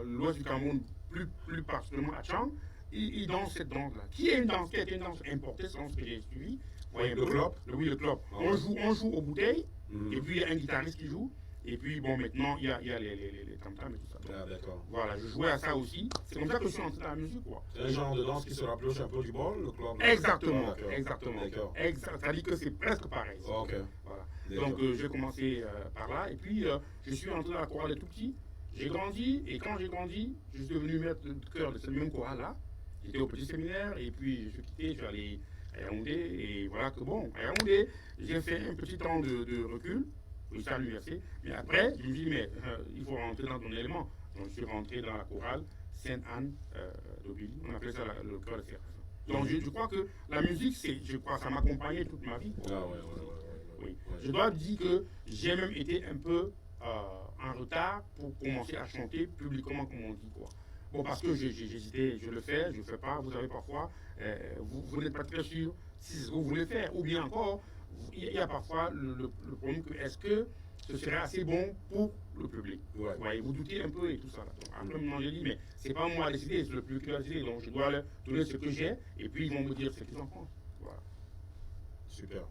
l'ouest du Cameroun, plus particulièrement à Tchang, ils dansent cette danse-là. Qui est une danse, qui a été une danse importée selon ce que j'ai suivi. Le club? Oui, le club. On joue aux bouteilles, et puis il y a un guitariste qui joue. Et puis, bon, maintenant, il y a les tam-tams et tout ça. Ah, d'accord. Voilà, je jouais à ça aussi. C'est comme ça que je suis entré dans la musique, quoi. C'est un genre de danse qui se rapproche un peu du ball, le club? Exactement, exactement. C'est-à-dire que c'est presque pareil. Ok. Voilà. Donc, j'ai commencé par là. Et puis, je suis entré dans la chorale tout petit. J'ai grandi. Et quand j'ai grandi, je suis devenu maître de chœur de cette même chorale-là. J'étais au petit séminaire. Et puis, je suis quitté. Je suis allé à Yaoundé. Et voilà que, bon, à Yaoundé, j'ai fait un petit temps de recul. Oui, ça à l'université. Mais après, je me dis, mais il faut rentrer dans ton élément. Donc, je suis rentré dans la chorale Sainte-Anne d'Aubilly. On appelait ça le chœur de Serre. Donc, je crois que la musique, ça m'accompagnait toute ma vie. Oui. Je dois dire que j'ai même été un peu en retard pour commencer à chanter publiquement, comme on dit, quoi. Bon, parce que j'hésitais, je le fais, je ne le fais pas. Vous savez, parfois, vous n'êtes pas très sûr si c'est ce que vous voulez faire. Ou bien encore, il y a parfois le problème que est-ce que ce serait assez bon pour le public. Ouais, vous doutez un peu et tout ça. Donc, après, maintenant, j'ai dit, mais c'est pas moi à décider, c'est le public qui va décider. Donc, je dois leur donner ce que j'ai et puis ils vont me dire ce qu'ils en pensent. Voilà. Super.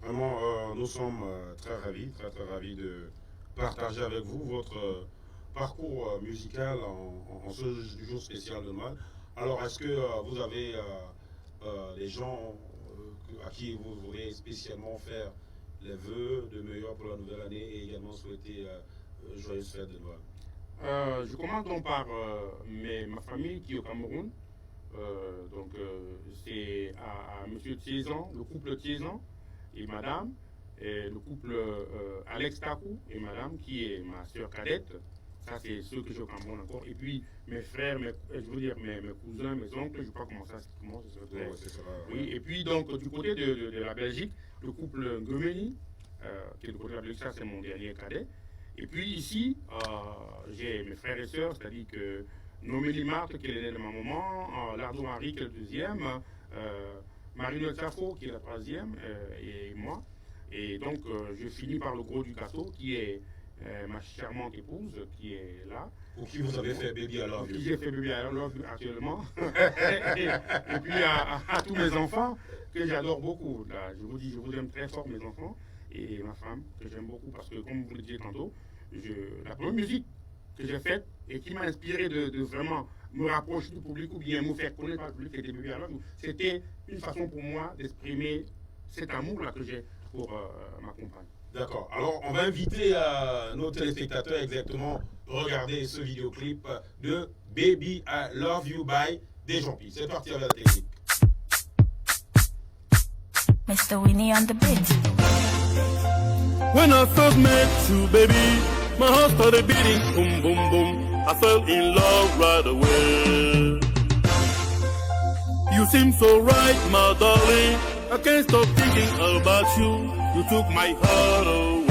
Vraiment, nous sommes très ravis de partager avec vous votre parcours musical en ce jour spécial de Noël. Alors, est-ce que vous avez des gens à qui vous voulez spécialement faire les vœux de meilleur pour la nouvelle année et également souhaiter joyeuse fête de Noël? Je commence donc par ma famille qui est au Cameroun. C'est à M. Thiézan, le couple Thiézan et madame, et le couple Alex Takou et madame qui est ma soeur cadette. Ça, c'est ceux que j'ai au Cameroun encore. Et puis, mes frères, mes cousins, mes oncles, je ne sais pas comment ça se fait. Oui, et puis, donc, du côté de la Belgique, le couple Ngomeni, qui est du côté de la Belgique, ça, c'est mon dernier cadet. Et puis, ici, j'ai mes frères et sœurs, c'est-à-dire que Nomélie Marthe, qui est l'aînée de ma maman, Lardo Marie, qui est le deuxième, Marine Safo, qui est la troisième, et moi. Et donc, je finis par le gros du gâteau, qui est ma charmante épouse qui est là. Pour qui vous avez fait Baby I Love You. Qui j'ai fait Baby I Love You actuellement. et puis à tous mes enfants que j'adore beaucoup. Là, je vous dis, je vous aime très fort, mes enfants. Et ma femme, que j'aime beaucoup parce que, comme vous le disiez tantôt, la première musique que j'ai faite et qui m'a inspiré de vraiment me rapprocher du public ou bien me faire connaître par le public, c'était Baby I Love You. C'était une façon pour moi d'exprimer cet amour-là que j'ai pour ma compagne. D'accord. Alors, on va inviter nos téléspectateurs exactement regarder ce vidéoclip de Baby I Love You by Dejampie. C'est parti avec la technique. Mr. Winnie on the beat. When I first met you, baby, my heart started beating, boom, boom, boom. I fell in love right away. You seem so right, my darling. I can't stop thinking about you. You took my heart away.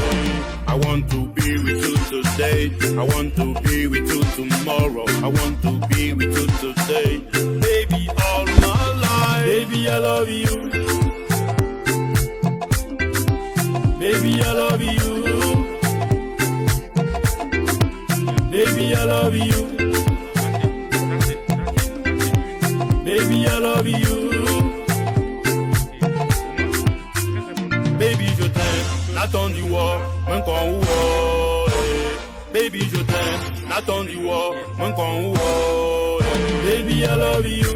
I I want to be with you today. I want to be with you tomorrow. I want to be with you today. Baby, all my life. Baby, I love you. Baby, I love you. Baby, I love you. Baby, I love you. Baby, je t'aime, n'attends du war, même quand ou Baby, je t'aime, n'attends du war, même quand ou Baby, I love you.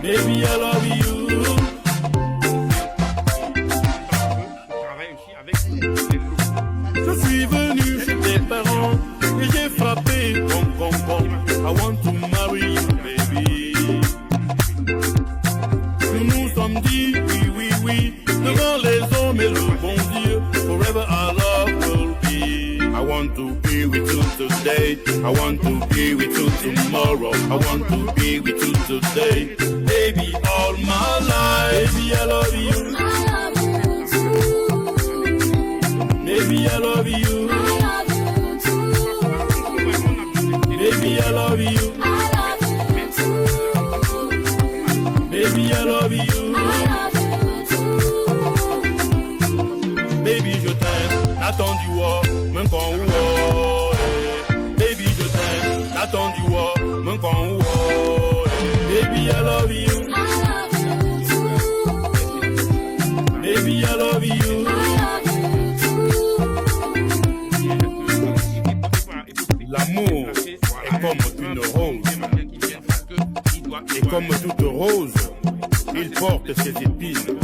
Baby, I love you. Je suis venu chez tes parents et j'ai frappé ton concombre. I want to marry you, baby. Nous nous sommes dit oui, oui, oui, devant les hommes et le bon Dieu. Forever our love will be. I want to be with you today. I want to be with you tomorrow. I want to be with you today. Baby, all my life. Baby, I love you. Baby, I love you. Baby, I love you. Baby, I love you. Baby, je t'aime, n'attends du war, même quand ou Baby, je t'aime, n'attends du war, même quand ou Baby, I love you. Baby, I love you. L'amour est comme une rose. Et comme toute rose, il porte ses épines.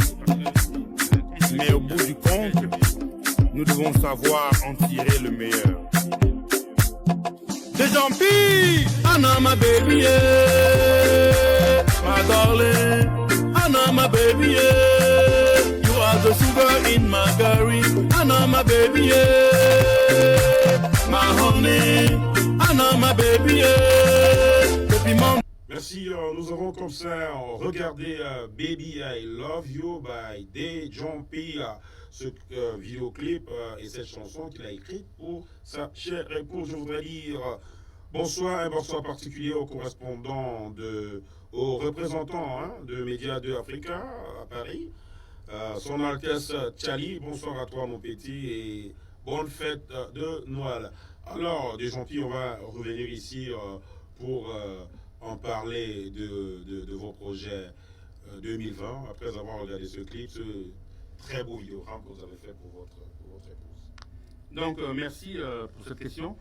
Mais au bout du compte, nous devons savoir en tirer le meilleur. Des Jean-Pi, Anna my baby, yeah. My darling, Anna my baby, yeah. You are the sugar in my curry, Anna my baby, yeah. My honey, Anna my baby, yeah. The piment. Merci, nous avons comme ça regardé Baby I Love You by Dejompy, ce vidéoclip et cette chanson qu'il a écrite pour sa chère épouse. Je voudrais dire bonsoir, un bonsoir particulier aux correspondants, aux représentants de Média 2 Africa à Paris. Son Altesse Tchali, bonsoir à toi mon petit et bonne fête de Noël. Alors, Dejompy, on va revenir ici pour en parler de vos projets 2020, après avoir regardé ce clip, ce très beau vidéogramme que vous avez fait pour votre épouse. Donc, merci pour cette question.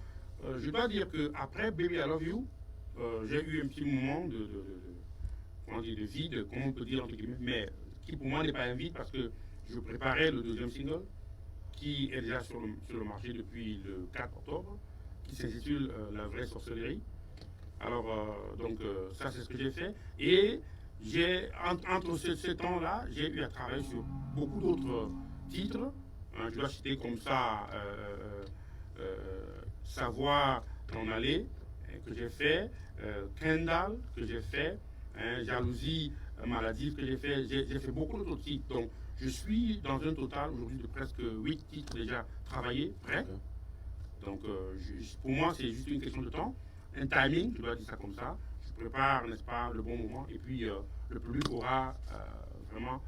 Je dois dire qu'après Baby I Love You, j'ai eu un petit moment de vide, comment on peut dire, entre guillemets, mais qui pour moi n'est pas un vide parce que je préparais le deuxième single qui est déjà sur le marché depuis le 4 octobre, qui s'intitule La vraie sorcellerie. Alors, ça, c'est ce que j'ai fait. Et entre ce temps-là, j'ai eu à travailler sur beaucoup d'autres titres. Je dois citer comme ça Savoir en aller, que j'ai fait, Kendall, que j'ai fait, Jalousie maladive, que j'ai fait. J'ai fait beaucoup d'autres titres. Donc, je suis dans un total aujourd'hui de presque 8 titres déjà travaillés, prêts. Donc, pour moi, c'est juste une question de temps. Un timing, je dois dire ça comme ça. Je prépare, n'est-ce pas, le bon moment. Et puis, le public aura vraiment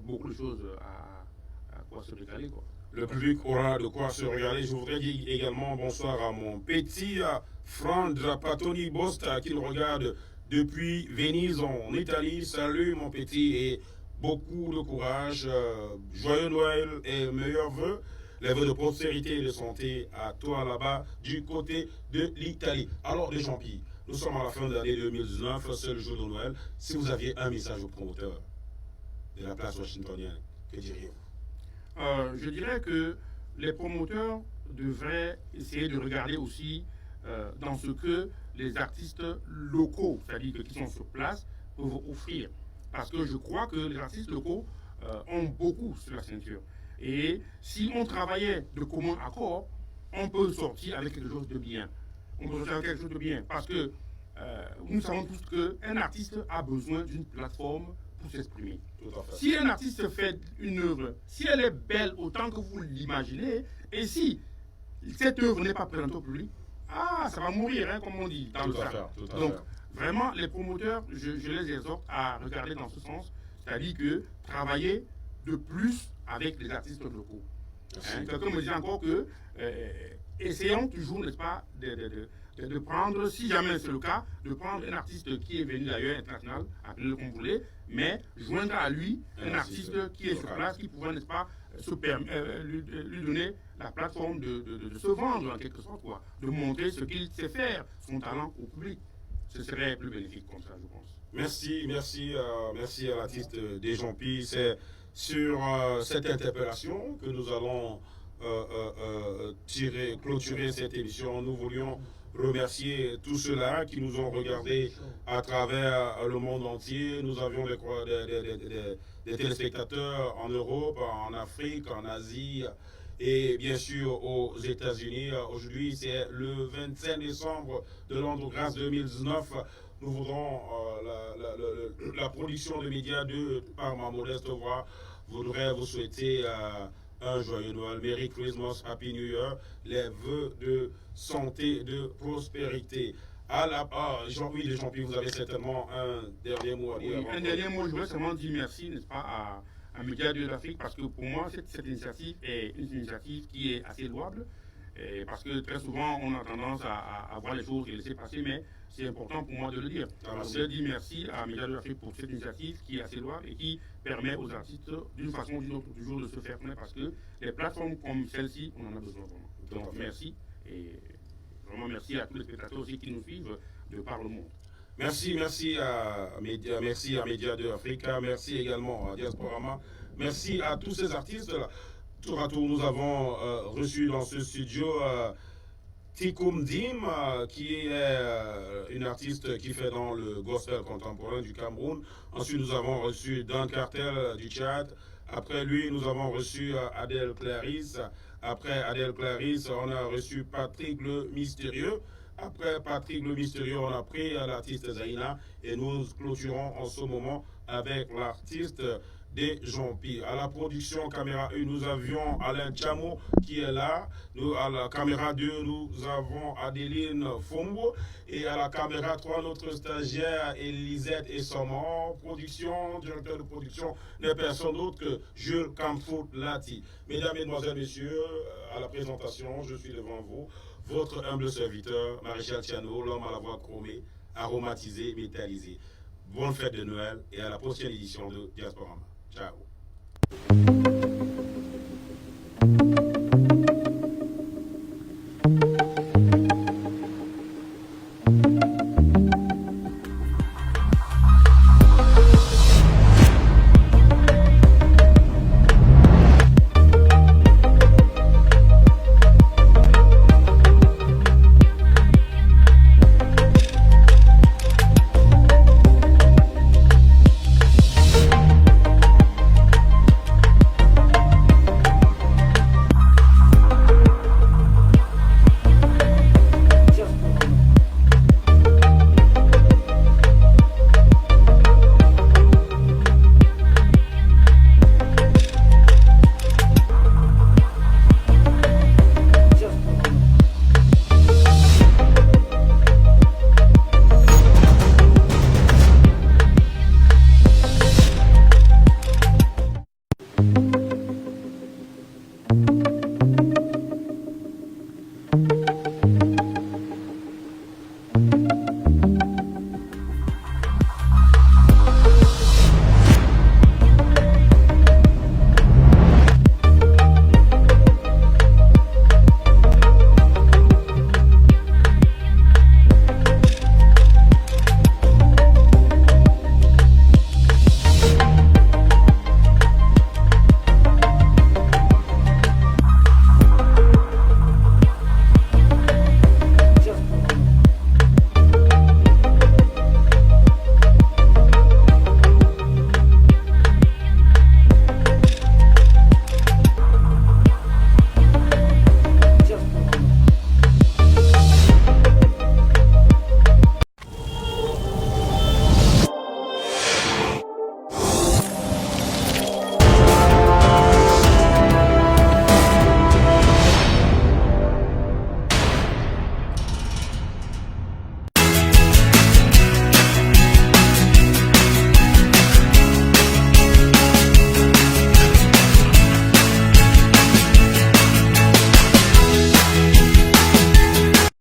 beaucoup de choses à quoi se régaler, quoi. Le public aura de quoi se regarder. Je voudrais dire également bonsoir à mon petit Franz Patoni Bosta qui le regarde depuis Venise en Italie. Salut mon petit et beaucoup de courage. Joyeux Noël et meilleurs vœux. Les vœux de prospérité et de santé à toi là-bas du côté de l'Italie. Alors les Jean-Pierre, nous sommes à la fin de l'année 2019, c'est le jour de Noël. Si vous aviez un message aux promoteurs de la place washingtonienne, que diriez-vous? Je dirais que les promoteurs devraient essayer de regarder aussi dans ce que les artistes locaux, c'est-à-dire qui sont sur place, peuvent offrir. Parce que je crois que les artistes locaux ont beaucoup sur la ceinture. Et si on travaillait de commun accord, on peut sortir avec quelque chose de bien. On peut sortir avec quelque chose de bien. Parce que nous savons tous qu'un artiste a besoin d'une plateforme pour s'exprimer. Tout à fait. Si un artiste fait une œuvre, si elle est belle autant que vous l'imaginez, et si cette œuvre n'est pas présentée au public, ça va mourir, hein, comme on dit dans le sac. Donc, vraiment, les promoteurs, je les exhorte à regarder dans ce sens, c'est-à-dire que travailler de plus avec les artistes locaux. Hein, quelqu'un me dit encore que essayons toujours, n'est-ce pas, de prendre, si jamais c'est le cas, de prendre un artiste qui est venu d'ailleurs international, appelez-le comme vous voulez, mais joindre à lui un artiste qui est sur place, qui pourrait, n'est-ce pas, lui donner la plateforme de se vendre en quelque sorte, quoi, de montrer ce qu'il sait faire, son talent au public. Ce serait plus bénéfique comme ça, je pense. Merci à l'artiste Desjampi. C'est sur cette interpellation que nous allons clôturer cette émission. Nous voulions remercier tous ceux-là qui nous ont regardés à travers le monde entier. Nous avions des téléspectateurs en Europe, en Afrique, en Asie et bien sûr aux États-Unis. Aujourd'hui, c'est le 25 décembre de l'an de grâce 2019. Nous voudrons la production de Média 2 par ma modeste voix voudrait vous souhaiter un joyeux Noël, Merry Christmas, Happy New Year, les vœux de santé, de prospérité. Jean-Louis Desjampi, vous avez certainement un dernier mot à dire. Oui, un dernier mot, je voudrais seulement dire merci, n'est-ce pas, à Média 2 d'Afrique, parce que pour moi, cette initiative est une initiative qui est assez louable, parce que très souvent, on a tendance à voir les choses et laisser passer, mais c'est important pour moi de le dire. Alors, je dis merci à Média 2 d'Afrique pour cette initiative qui est assez louable et qui permet aux artistes, d'une façon ou d'une autre, toujours de se faire connaître, parce que les plateformes comme celle-ci, on en a besoin vraiment. Donc, merci, et vraiment merci à tous les spectateurs aussi qui nous suivent de par le monde. Merci à Média 2 Africa, merci également à Diasporama, merci à tous ces artistes-là. Tour à tour, nous avons reçu dans ce studio Tikoum Dim, qui est une artiste qui fait dans le gospel contemporain du Cameroun. Ensuite, nous avons reçu Dan Cartel du Tchad. Après lui, nous avons reçu Adèle Clarisse. Après Adèle Clarisse, on a reçu Patrick le Mystérieux. Après Patrick le Mystérieux, on a pris l'artiste Zaina. Et nous clôturons en ce moment avec l'artiste Desjampi. À la production caméra 1, nous avions Alain Chamo qui est là. À la caméra 2, nous avons Adeline Fombo. Et à la caméra 3, notre stagiaire Elisette Essomor. Directeur de production n'est personne d'autre que Jules Kamfout Lati. Mesdames, Mesdemoiselles, Messieurs, à la présentation, je suis devant vous, votre humble serviteur, Maréchal Tiano, l'homme à la voix chromée, aromatisé, métallisé. Bonne fête de Noël et à la prochaine édition de Diasporama. Ciao.